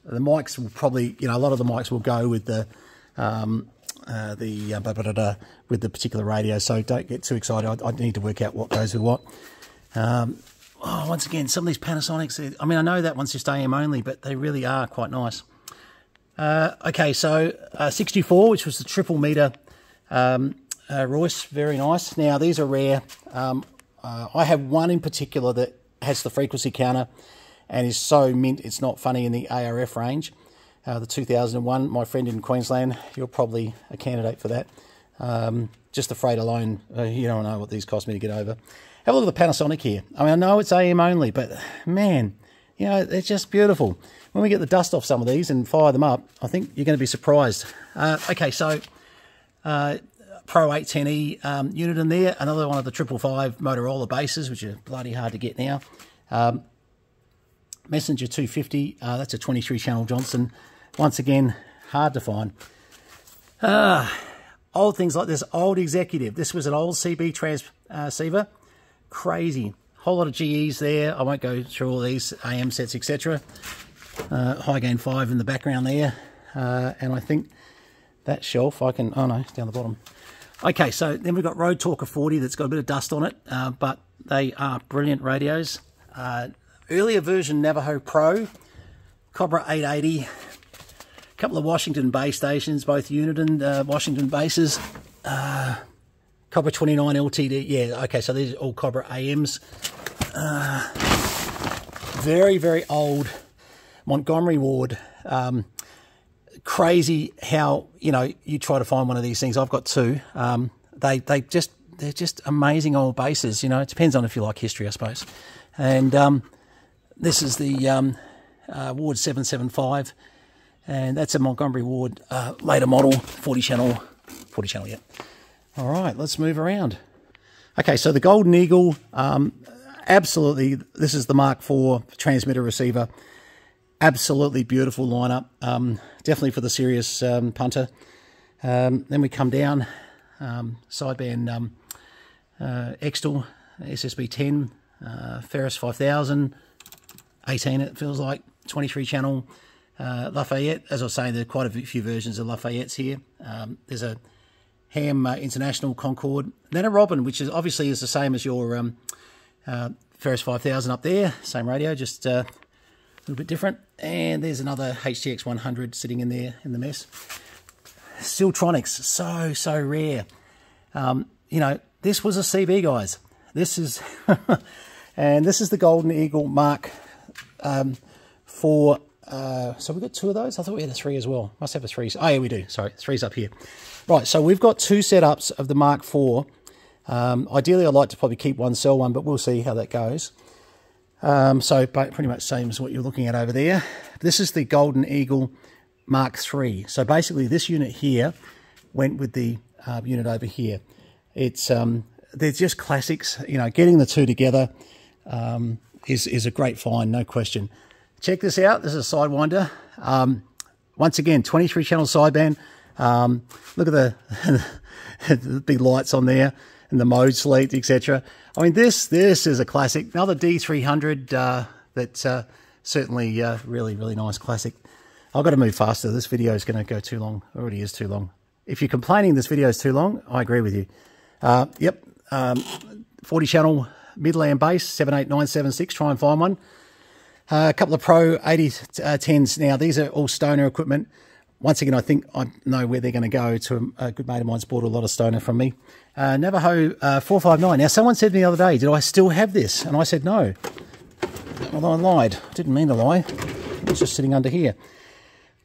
The mics will probably, you know, a lot of the mics will go with the with the particular radio, so don't get too excited. I need to work out what goes with what. Once again, some of these Panasonics, I mean, I know that one's just AM only, but they really are quite nice. Okay, so 64, which was the triple meter Royce, very nice. Now, these are rare. I have one in particular that has the frequency counter and is so mint it's not funny in the ARF range. The 2001, my friend in Queensland, you're probably a candidate for that. Just the freight alone, you don't know what these cost me to get over. Have a look at the Panasonic here. I mean, I know it's AM only, but man, you know, they're just beautiful. When we get the dust off some of these and fire them up, I think you're going to be surprised. Okay, so Pro 810E unit in there, another one of the 555 Motorola bases, which are bloody hard to get now. Messenger 250, that's a 23 channel Johnson. Once again, hard to find. Old things like this, old Executive. This was an old CB transceiver. Crazy. Whole lot of GEs there. I won't go through all these AM sets, etc. High gain 5 in the background there. And I think that shelf, I can, oh no, it's down the bottom. Okay, so then we've got Road Talker 40 that's got a bit of dust on it, but they are brilliant radios. Earlier version Navajo Pro, Cobra 880, a couple of Washington base stations, both Uniden Washington bases, Cobra 29 LTD, yeah, okay, so these are all Cobra AMs. Very, very old Montgomery Ward. Crazy how, you know, you try to find one of these things. I've got two. They're just amazing old bases. You know, it depends on if you like history, I suppose. And this is the Ward 775, and that's a Montgomery Ward later model, 40 channel, yeah. All right, let's move around. Okay, so the Golden Eagle, absolutely, this is the Mark IV transmitter receiver. Absolutely beautiful lineup, definitely for the serious punter. Then we come down, sideband Extel, SSB 10, Ferris 5000, 18 it feels like, 23 channel Lafayette. As I was saying, there are quite a few versions of Lafayettes here. There's a Ham International Concorde, then a Robin, which is obviously is the same as your Ferris 5000 up there, same radio, just a little bit different. And there's another HTX 100 sitting in there in the mess. Siltronics, so rare. You know, this was a CB, guys. This is, and this is the Golden Eagle Mark IV. So we've got two of those. I thought we had a 3 as well. Must have a 3. Oh yeah, we do. Sorry, 3's up here. Right, so we've got 2 setups of the Mark IV. Ideally, I'd like to probably keep one, sell one, but we'll see how that goes. So pretty much same as what you're looking at over there. This is the Golden Eagle Mark III. So basically this unit here went with the unit over here. It's they're just classics. You know, getting the two together is a great find, no question. Check this out. This is a Sidewinder. Once again, 23 channel sideband. Look at the big lights on there and the mode select, etc. I mean, this is a classic. Another D300 that's certainly really nice classic. I've got to move faster. This video is going to go too long. It already is too long. If you're complaining this video is too long, I agree with you. Yep, 40 channel Midland base, 78976. Try and find one. A couple of Pro 8010s. Now, these are all Stoner equipment. once again, I think I know where they're going to go. To a good mate of mine's bought a lot of Stoner from me. Navajo 459. Now, someone said to me the other day, did I still have this? And I said no. Although I lied. I didn't mean to lie. It was just sitting under here.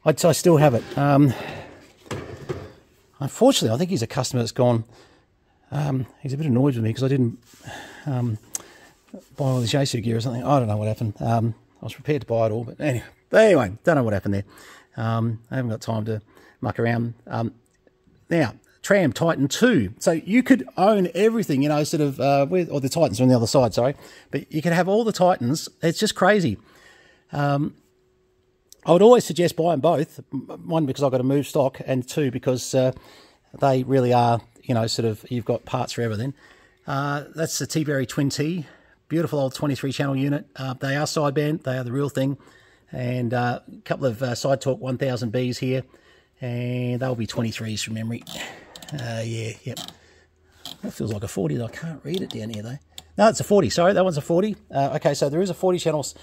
I still have it. Unfortunately, I think he's a customer that's gone. He's a bit annoyed with me because I didn't buy all this Yaesu gear or something. I don't know what happened. I was prepared to buy it all, but anyway, don't know what happened there. I haven't got time to muck around. Now, Tram Titan 2. So you could own everything, you know, sort of, or the Titans are on the other side, sorry. But you could have all the Titans. It's just crazy. I would always suggest buying both. One, because I've got to move stock, and two, because they really are, you know, sort of, you've got parts for everything. That's the T-Berry Twin T. Beautiful old 23-channel unit. They are sideband. They are the real thing. And a couple of Side Talk 1000Bs here. And they'll be 23s from memory. Yep. That feels like a 40. I can't read it down here, though. No, it's a 40. Sorry, that one's a 40. Okay, so there is a 40 channels.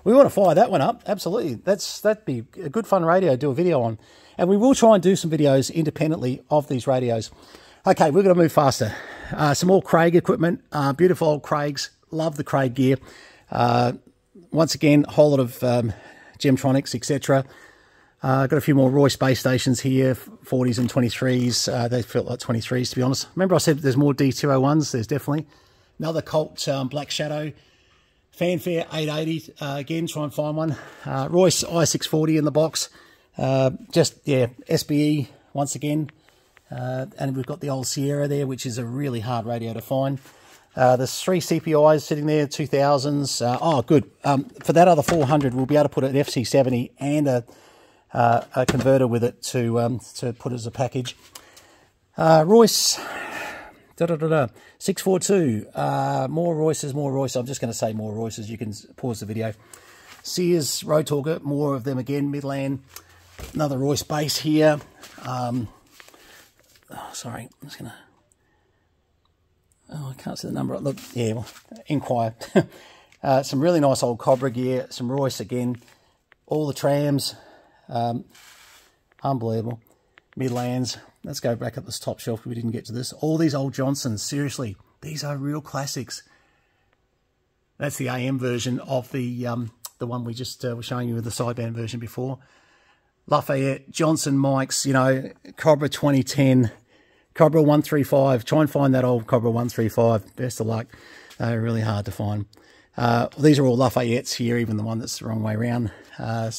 We want to fire that one up. Absolutely. That'd be a good fun radio to do a video on. And we will try and do some videos independently of these radios. Okay, we're going to move faster. Some more Craig equipment. Beautiful old Craigs. Love the Craig gear. Once again, a whole lot of Gemtronics, etc. Got a few more Roy space stations here, 40s and 23s. They felt like 23s, to be honest. Remember I said there's more D201s? There's definitely. Another Colt Black Shadow. Fanfare 880. Again, try and find one. Royce i640 in the box. Just, yeah, SBE once again. And we've got the old Sierra there, which is a really hard radio to find. There's 3 CPIs sitting there, 2000s. Oh, good. For that other 400, we'll be able to put an FC70 and a converter with it to put as a package. Royce 642. More Royces, more Royce. I'm just going to say more Royces. You can pause the video. Sears Road Talker, more of them again. Midland, another Royce base here. Oh, sorry, I'm just going to. Oh, I can't see the number. Look, yeah, well, Inquire. Some really nice old Cobra gear. Some Royce again. All the trams. Unbelievable. Midlands. Let's go back up this top shelf. We didn't get to this. All these old Johnsons. Seriously, these are real classics. That's the AM version of the one we just were showing you with the sideband version before. Lafayette, Johnson mics, you know, Cobra 2010. Cobra 135. Try and find that old Cobra 135. Best of luck. They're really hard to find. These are all Lafayettes here, even the one that's the wrong way around. Oh,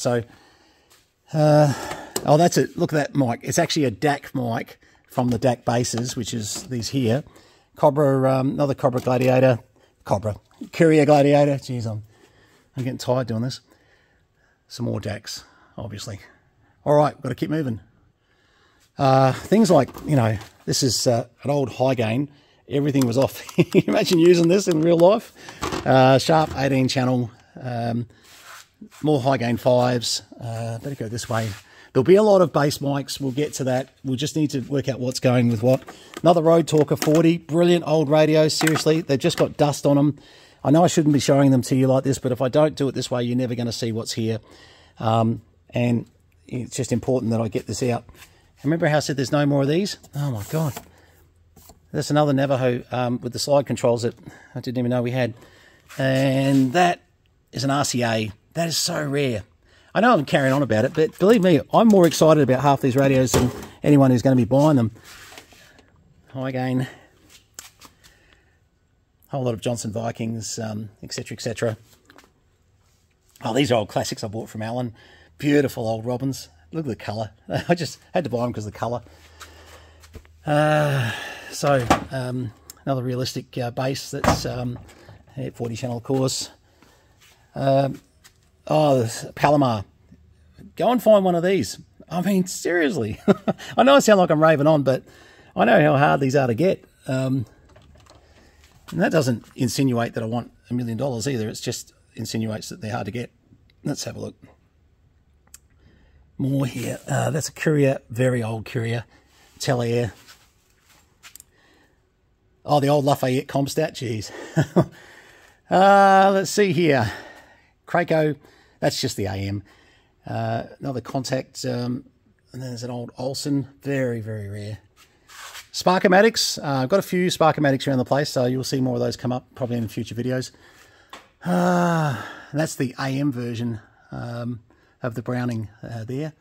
that's it. Look at that mic. It's actually a DAC mic from the DAC bases, which is these here. Cobra, another Cobra Gladiator. Courier Gladiator. Jeez, I'm getting tired doing this. Some more DACs, obviously. All right, got to keep moving. Things like, you know, this is an old high gain. Everything was off. Imagine using this in real life. Sharp 18 channel. More high gain 5s. Better go this way. There'll be a lot of bass mics. We'll get to that. We'll just need to work out what's going with what. Another Road Talker 40. Brilliant old radios. Seriously, they've just got dust on them. I know I shouldn't be showing them to you like this, but if I don't do it this way, you're never going to see what's here. And it's just important that I get this out. Remember how I said there's no more of these? Oh my God. That's another Navajo with the slide controls that I didn't even know we had. And that is an RCA. That is so rare. I know I'm carrying on about it, but believe me, I'm more excited about half these radios than anyone who's going to be buying them. High gain. Whole lot of Johnson Vikings, etc., etc. Oh, these are old classics I bought from Alan. Beautiful old Robins. Look at the colour. I just had to buy them because of the colour. Another realistic base that's 40 channel, of course. This Palomar. Go and find one of these. I mean, seriously. I know I sound like I'm raving on, but I know how hard these are to get. And that doesn't insinuate that I want $1 million either. It just insinuates that they're hard to get. Let's have a look. More here. That's a Courier, very old Courier. Telair. Oh, the old Lafayette Comstat. Jeez. Let's see here. Craco. That's just the AM. Another Contact. And then there's an old Olsen, very, very rare. Sparkomatics, I've got a few Sparkomatics around the place, so you'll see more of those come up probably in future videos. And that's the AM version of the Browning there.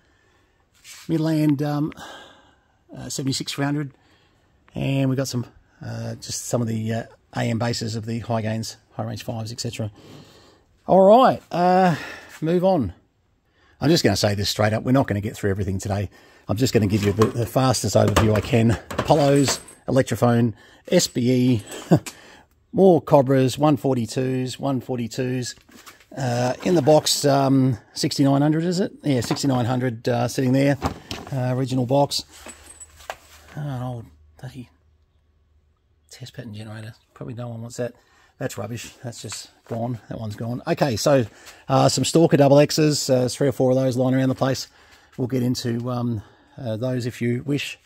Midland 76-300, and we've got some just some of the AM bases of the high gains, high range 5s, etc. All right, move on. I'm just going to say this straight up. We're not going to get through everything today. I'm just going to give you the fastest overview I can. Apollos, Electrophone, SBE, more Cobras, 142s, 142s. In the box, 6900, is it? Yeah, 6900 sitting there. Original box. An old bloody test pattern generator. Probably no one wants that. That's rubbish. That's just gone. That one's gone. Okay, so some Stalker double X's. 3 or 4 of those lying around the place. We'll get into those if you wish.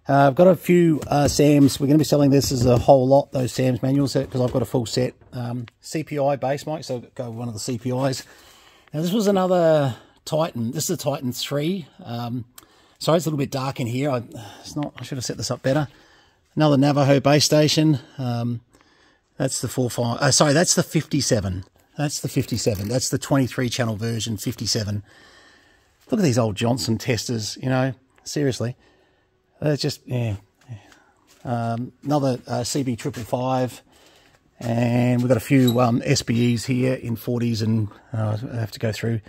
I've got a few SAMs. We're going to be selling this as a whole lot, those SAMs manuals, because I've got a full set. CPI base mic, so I'll go with one of the CPIs. Now, this was another Titan. This is a Titan 3. Sorry, it's a little bit dark in here. It's not. I should have set this up better. Another Navajo base station. That's the 45. Sorry, that's the 57. That's the 57. That's the 23 channel version, 57. Look at these old Johnson testers. You know, seriously, it's just yeah. Another CB 555, and we've got a few SBEs here in 40s, and I have to go through.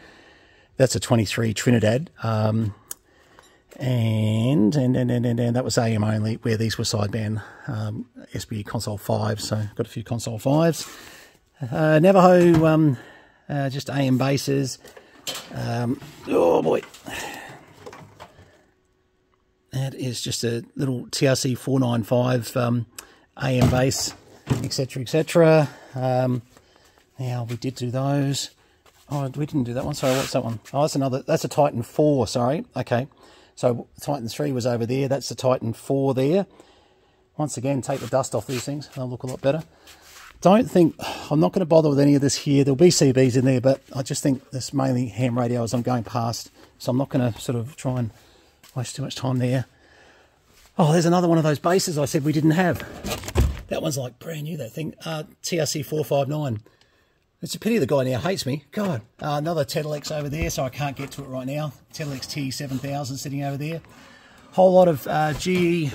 That's a 23 Trinidad. And that was AM only, where these were sideband SBE console 5s, so got a few console 5s. Navajo, just AM bases. Oh boy, that is just a little TRC 495 AM base, etc, etc. Now we did do those. Oh, we didn't do that one. Sorry, what's that one? Oh, that's another. That's a Titan 4. Sorry. Okay. So Titan 3 was over there. That's the Titan 4 there. Once again, take the dust off these things. They'll look a lot better. Don't think, I'm not going to bother with any of this here. There'll be CBs in there, but I just think this mainly ham radios I'm going past. So I'm not going to sort of try and waste too much time there. Oh, there's another one of those bases I said we didn't have. That one's like brand new, that thing. TRC 459. It's a pity the guy now hates me. God. Another Tedalex over there, so I can't get to it right now. Tedalex T7000 sitting over there. Whole lot of GE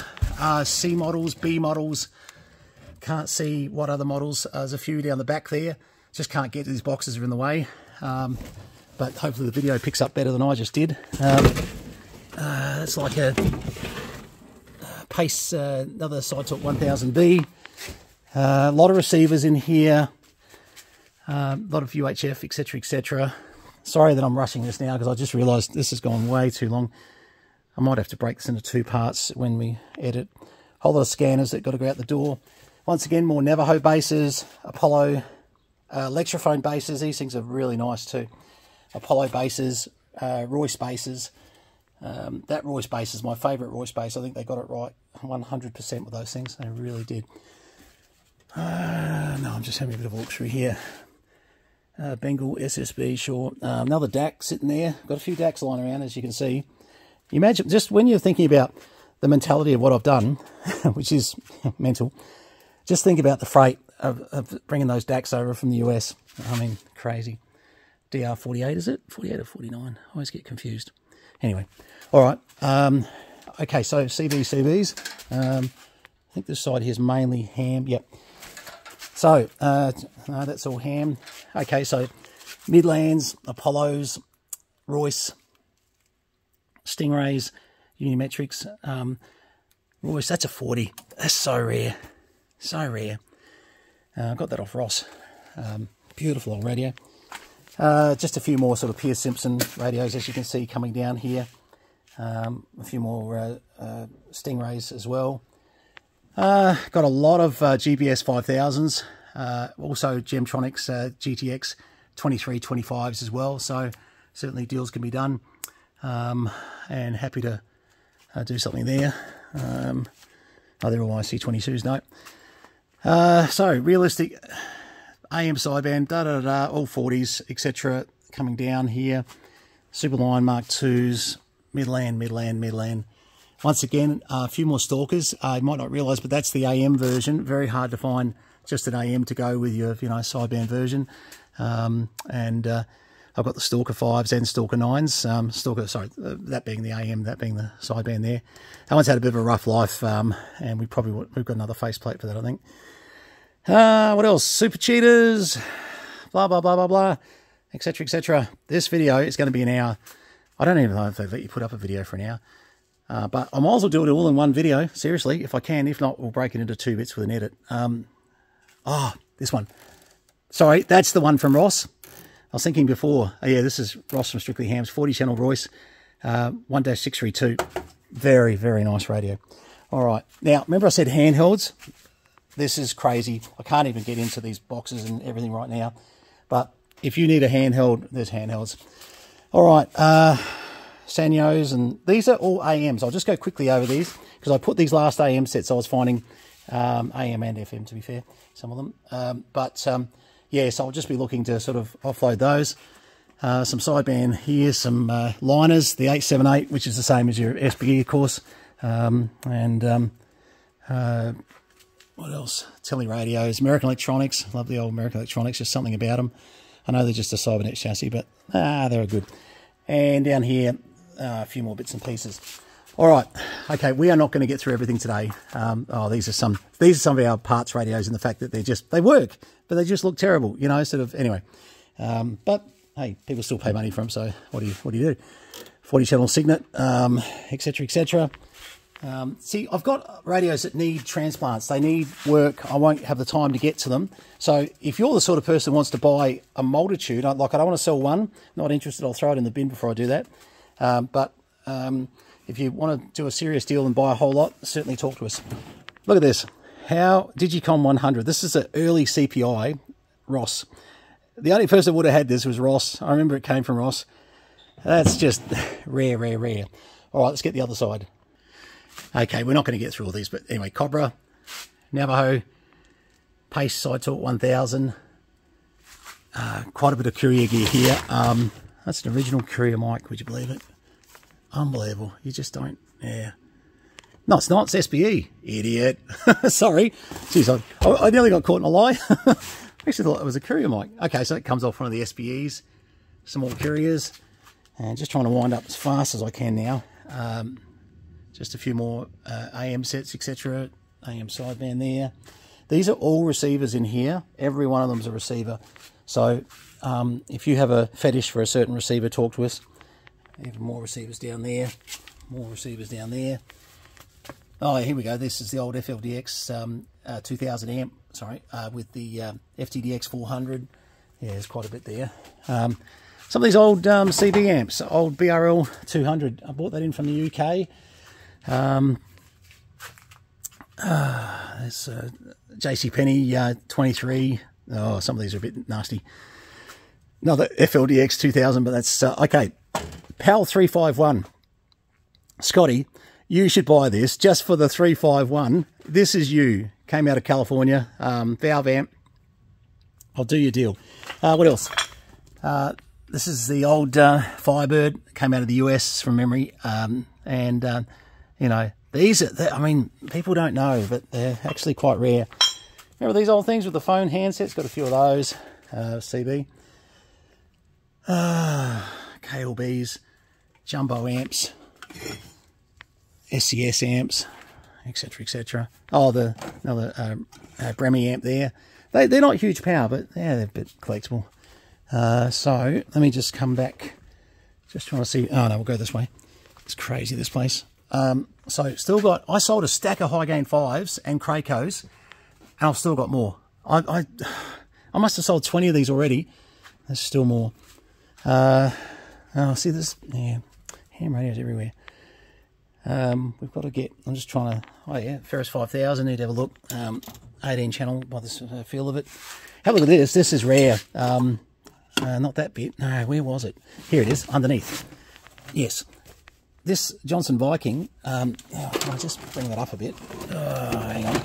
C models, B models. Can't see what other models. There's a few down the back there. Just can't get to these boxes, are in the way. But hopefully the video picks up better than I just did. It's like a Pace, another SideTalk 1000B. A lot of receivers in here. A lot of UHF, etc, etc. Sorry that I'm rushing this now, because I just realised this has gone way too long. I might have to break this into 2 parts when we edit. Whole lot of scanners that got to go out the door. Once again, more Navajo bases, Apollo Electrophone bases. These things are really nice too. Apollo bases, Royce bases. That Royce base is my favourite Royce base. I think they got it right 100% with those things. They really did. No, I'm just having a bit of a look through here. Bengal, SSB, sure. Another DAC sitting there. Got a few DACs lying around, as you can see. You imagine, just when you're thinking about the mentality of what I've done, which is mental, just think about the freight of bringing those DACs over from the US. I mean, crazy. DR48, is it? 48 or 49? I always get confused. Anyway, all right. Okay, so CBs. I think this side here is mainly ham. Yep. So, no, that's all ham. Okay, so Midlands, Apollos, Royce, Stingrays, Unimetrics. Royce, that's a 40. That's so rare. So rare. I got that off Ross. Beautiful old radio. Just a few more sort of Pierce Simpson radios, as you can see, coming down here. A few more Stingrays as well. Got a lot of GBS 5000s. Also Gemtronics GTX 2325s as well. So certainly deals can be done. And happy to do something there. Oh, they're all IC22s, no. So realistic AM sideband, all 40s, etc. coming down here. Superline Mark IIs, Midland. Once again, a few more stalkers. You might not realise, but that's the AM version. Very hard to find just an AM to go with your, sideband version. I've got the Stalker 5s and Stalker 9s. That being the AM, that being the sideband there. That one's had a bit of a rough life, and we've got another faceplate for that, I think. What else? Super Cheaters, blah, blah, blah, blah, blah, etc., etc. This video is going to be an hour. I don't even know if they let you put up a video for an hour. But I might as well do it all in one video, seriously, if I can. If not, we'll break it into 2 bits with an edit. This one. Sorry, that's the one from Ross. I was thinking before, yeah, this is Ross from Strictly Hams, 40-channel Royce, 1-632. Very, very nice radio. All right. Now, remember I said handhelds? This is crazy. I can't even get into these boxes and everything right now. But if you need a handheld, there's handhelds. All right. Sanyos, and these are all AMs. I'll just go quickly over these because I put these last AM sets I was finding, AM and FM to be fair, some of them. Yeah, so I'll just be looking to sort of offload those. Some sideband here, some liners, the 878, which is the same as your SBE, of course. What else? Tele radios, American Electronics. Love the old American Electronics, just something about them. I know they're just a Cybernet chassis, but they're good. And down here, a few more bits and pieces. All right, okay, we are not going to get through everything today. These are some of our parts radios, and the fact that they work, but they just look terrible, anyway. But hey, people still pay money for them, so what do you do? 40-channel Signet, etc., etc. See, I've got radios that need transplants. They need work. I won't have the time to get to them. So if you're the sort of person who wants to buy a multitude, I don't want to sell one. Not interested. I'll throw it in the bin before I do that. If you want to do a serious deal and buy a whole lot, certainly talk to us. Look at this. How Digicom 100. This is an early CPI, Ross. The only person that would have had this was Ross. I remember it came from Ross. That's just rare, rare, rare. All right, let's get the other side. Okay, we're not going to get through all these, but anyway, Cobra, Navajo, Pace Side Talk 1000. Quite a bit of courier gear here. That's an original courier mic, would you believe it? Unbelievable. You just don't, yeah. No, it's not. It's SBE. Idiot. Sorry. Jeez, I nearly got caught in a lie. I actually thought it was a courier mic. Okay, so it comes off one of the SBEs. Some more couriers. And just trying to wind up as fast as I can now. Just a few more AM sets, etc. AM sideband there. These are all receivers in here. Every one of them is a receiver. So if you have a fetish for a certain receiver, talk to us. Even more receivers down there. More receivers down there. Oh, here we go. This is the old FLDX 2000 amp. Sorry, with the FTDX 400. Yeah, there's quite a bit there. Some of these old CB amps, old BRL 200. I bought that in from the UK. There's JCPenney 23. Oh, some of these are a bit nasty. Another FLDX 2000, but that's okay. PAL 351. Scotty, you should buy this just for the 351. This is you. Came out of California. Valve amp. I'll do your deal. What else? This is the old Firebird. Came out of the US from memory. You know, these are, I mean, people don't know, but they're actually quite rare. Remember these old things with the phone handsets? Got a few of those. CB. KLBs. Jumbo amps. SCS amps. Etc. etc. Oh, another Bremmy amp there. They're not huge power, but yeah, they're a bit collectible. So let me just come back. Just trying to see. Oh no, we'll go this way. It's crazy, this place. So still got. I sold a stack of high gain 5s and Cracos, and I've still got more. I must have sold 20 of these already. There's still more. Oh, see this? Yeah, ham radios everywhere. We've got to get. I'm just trying to. Oh yeah, Ferris 5000. Need to have a look. 18 channel by the feel of it. Have a look at this. This is rare. Not that bit. No, where was it? Here it is, underneath. Yes. This Johnson Viking, I'll just bring that up a bit. Hang on.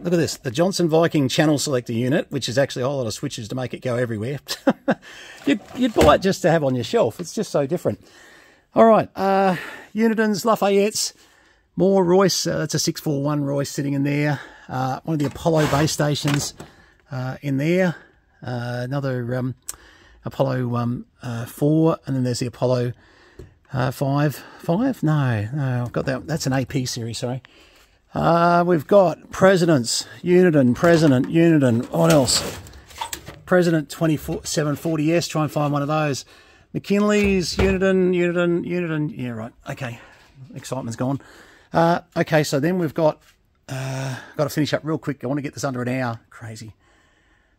Look at this. The Johnson Viking channel selector unit, which is actually a whole lot of switches to make it go everywhere. You'd buy it just to have on your shelf. It's just so different. All right, Unitons, Lafayettes, more Royce. That's a 641 Royce sitting in there. One of the Apollo base stations in there. Another Apollo 4, and then there's the Apollo 5. No, I've got that. That's an AP series, sorry. We've got Presidents, Uniton, President, Uniton. What else? President 2740S, try and find one of those. McKinley's, Uniton. Yeah, right. Okay, excitement's gone. Okay, so then we've got to finish up real quick. I want to get this under an hour. Crazy.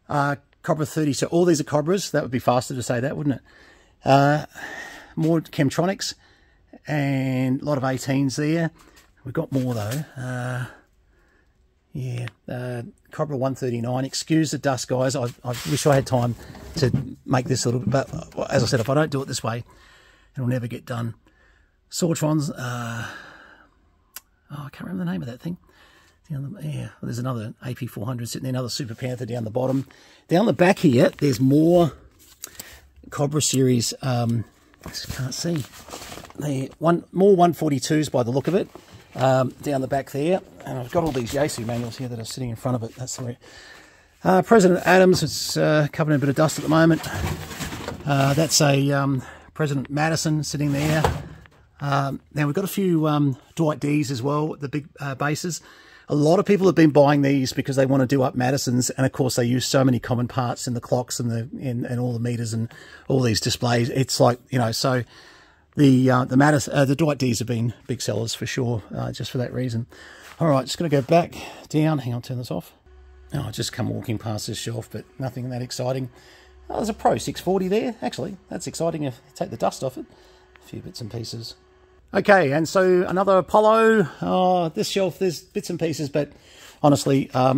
Cobra 30. So all these are Cobras. That would be faster to say that, wouldn't it? More Chemtronics and a lot of 18s there. We've got more though. Yeah, Cobra 139. Excuse the dust, guys. I wish I had time to make this a little bit, but as I said, if I don't do it this way, it'll never get done. Sortrons. I can't remember the name of that thing. Yeah, there's another AP400 sitting there, another Super Panther down the bottom. Down the back here, there's more Cobra series. I just can't see. More 142s by the look of it. Down the back there, and I've got all these Yaesu manuals here that are sitting in front of it. That's the way. President Adams, it's covered in a bit of dust at the moment. That's a President Madison sitting there. Now we've got a few Dwight D's as well, the big bases. A lot of people have been buying these because they want to do up Madisons, and of course they use so many common parts in the clocks and and all the meters and all these displays. It's like, you know, so. The Dwight D's have been big sellers for sure, just for that reason. All right, just going to go back down. Hang on, turn this off. Oh, I just come walking past this shelf, but nothing that exciting. Oh, there's a Pro 640 there. Actually, that's exciting if you take the dust off it. A few bits and pieces. Okay, and so another Apollo. Oh, this shelf, there's bits and pieces, but honestly, I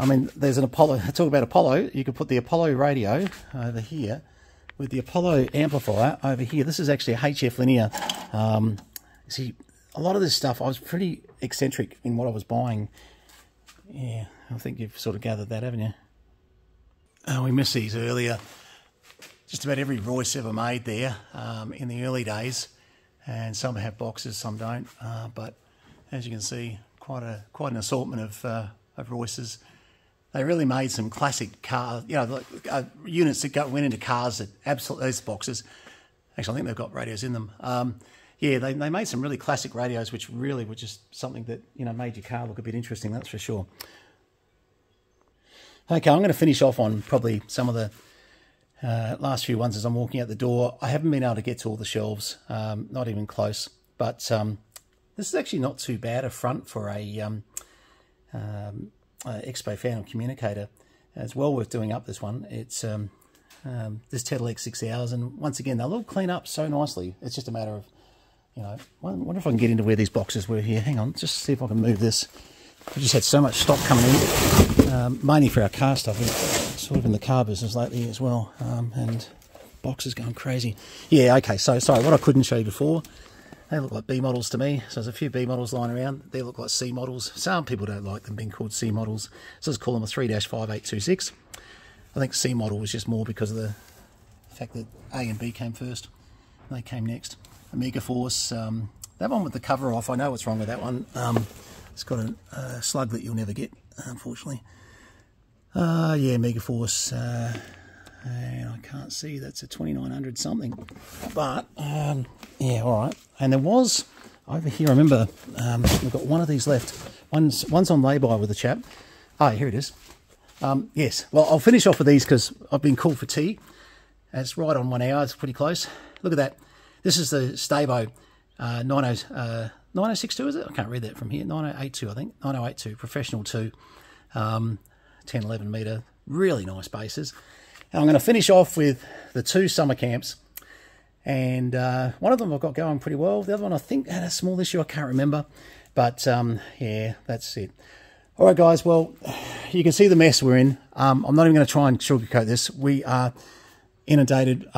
mean, there's an Apollo. Talk about Apollo. You could put the Apollo radio over here with the Apollo amplifier over here. This is actually a HF linear. See, a lot of this stuff, I was pretty eccentric in what I was buying. Yeah, I think you've sort of gathered that, haven't you? Oh, we missed these earlier. Just about every Royce ever made there in the early days. And some have boxes, some don't. But as you can see, quite an assortment of Royces. They really made some classic car, you know, units that went into cars that absolutely, those boxes. Actually, I think they've got radios in them. Yeah, they made some really classic radios, which really were just something that, you know, made your car look a bit interesting, that's for sure. Okay, I'm going to finish off on probably some of the last few ones as I'm walking out the door. I haven't been able to get to all the shelves, not even close. But this is actually not too bad a front for a Expo Phantom communicator. It's well worth doing up this one. It's this Tetlec 6000. Once again, they'll all clean up so nicely. It's just a matter of, you know, I wonder if I can get into where these boxes were here. Hang on, just see if I can move this. I've just had so much stock coming in, mainly for our car stuff. We're sort of in the car business lately as well, and boxes going crazy. Yeah, okay, so sorry, what I couldn't show you before, they look like B models to me. So there's a few B models lying around. They look like C models. Some people don't like them being called C models, so let's call them a 3-5826. I think C model was just more because of the fact that A and B came first. They came next. A Megaforce, that one with the cover off, I know what's wrong with that one. It's got a slug that you'll never get, unfortunately. Yeah, Megaforce, and I can't see, that's a 2900 something. But, yeah, all right. And there was, over here, I remember, we've got one of these left. One's on lay-by with a chap. Oh, here it is. Yes, well, I'll finish off with these because I've been called for tea. It's right on 1 hour, it's pretty close. Look at that. This is the Stabo 9062, is it? I can't read that from here. 9082, I think. 9082, Professional 2, 10, 11 metre. Really nice bases. And I'm going to finish off with the two summer camps. And one of them I've got going pretty well. The other one I think had a small issue. I can't remember. But, yeah, that's it. All right, guys. Well, you can see the mess we're in. I'm not even going to try and sugarcoat this. We are inundated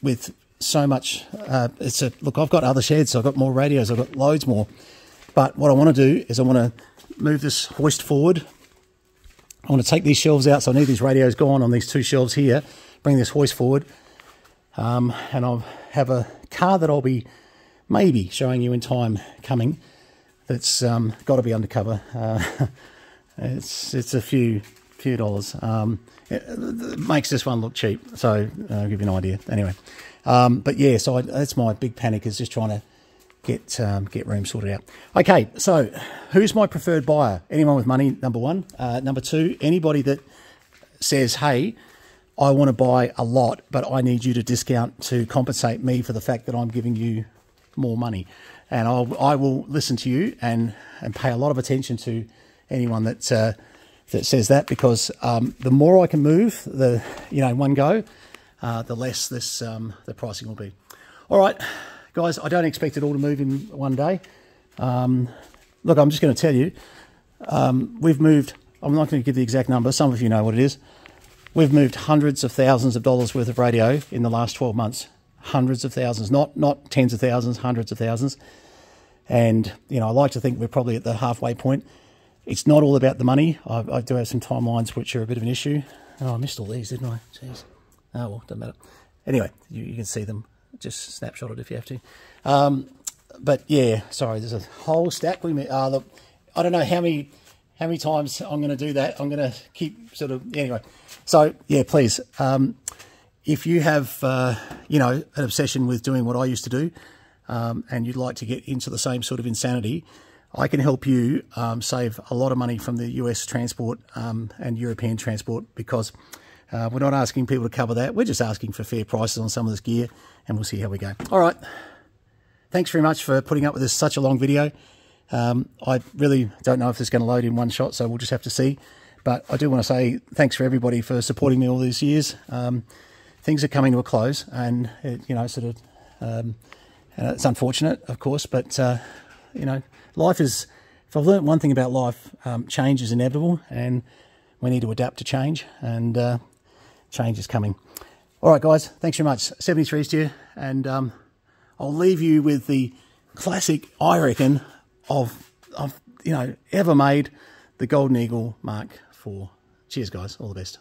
with so much. Look, I've got other sheds. So I've got more radios. I've got loads more. But what I want to do is I want to move this hoist forward. I want to take these shelves out. So I need these radios gone on these two shelves here. Bring this hoist forward. And I'll have a car that I'll be maybe showing you in time coming that's got to be undercover. It's a few dollars. It makes this one look cheap, so I'll give you an idea. Anyway, but yeah, so that's my big panic, is just trying to get room sorted out. Okay, so who's my preferred buyer? Anyone with money, number one. Number two, anybody that says, hey, I want to buy a lot, but I need you to discount to compensate me for the fact that I'm giving you more money. And I will listen to you and pay a lot of attention to anyone that says that, because the more I can move, in one go, the less the pricing will be. All right, guys, I don't expect it all to move in one day. Look, I'm just going to tell you, we've moved. I'm not going to give the exact number. Some of you know what it is. We've moved hundreds of thousands of dollars worth of radio in the last 12 months. Hundreds of thousands, not tens of thousands, hundreds of thousands. And, I like to think we're probably at the halfway point. It's not all about the money. I do have some timelines which are a bit of an issue. Oh, I missed all these, didn't I? Jeez. Oh, well, doesn't matter. Anyway, you can see them. Just snapshot it if you have to. But, yeah, sorry, there's a whole stack. Look, I don't know how many times I'm going to do that. I'm going to keep anyway. So, yeah, please, if you have, an obsession with doing what I used to do, and you'd like to get into the same sort of insanity, I can help you save a lot of money from the US transport and European transport, because we're not asking people to cover that. We're just asking for fair prices on some of this gear, and we'll see how we go. All right. Thanks very much for putting up with this such a long video. I really don't know if it's going to load in one shot, so we'll just have to see. But I do want to say thanks for everybody for supporting me all these years. Things are coming to a close, and it's unfortunate, of course, but life is. If I've learned one thing about life, change is inevitable, and we need to adapt to change, and change is coming. All right, guys, thanks very much. 73s to you, and I'll leave you with the classic, I reckon, of ever made, the Golden Eagle Mark IV. Cheers, guys. All the best.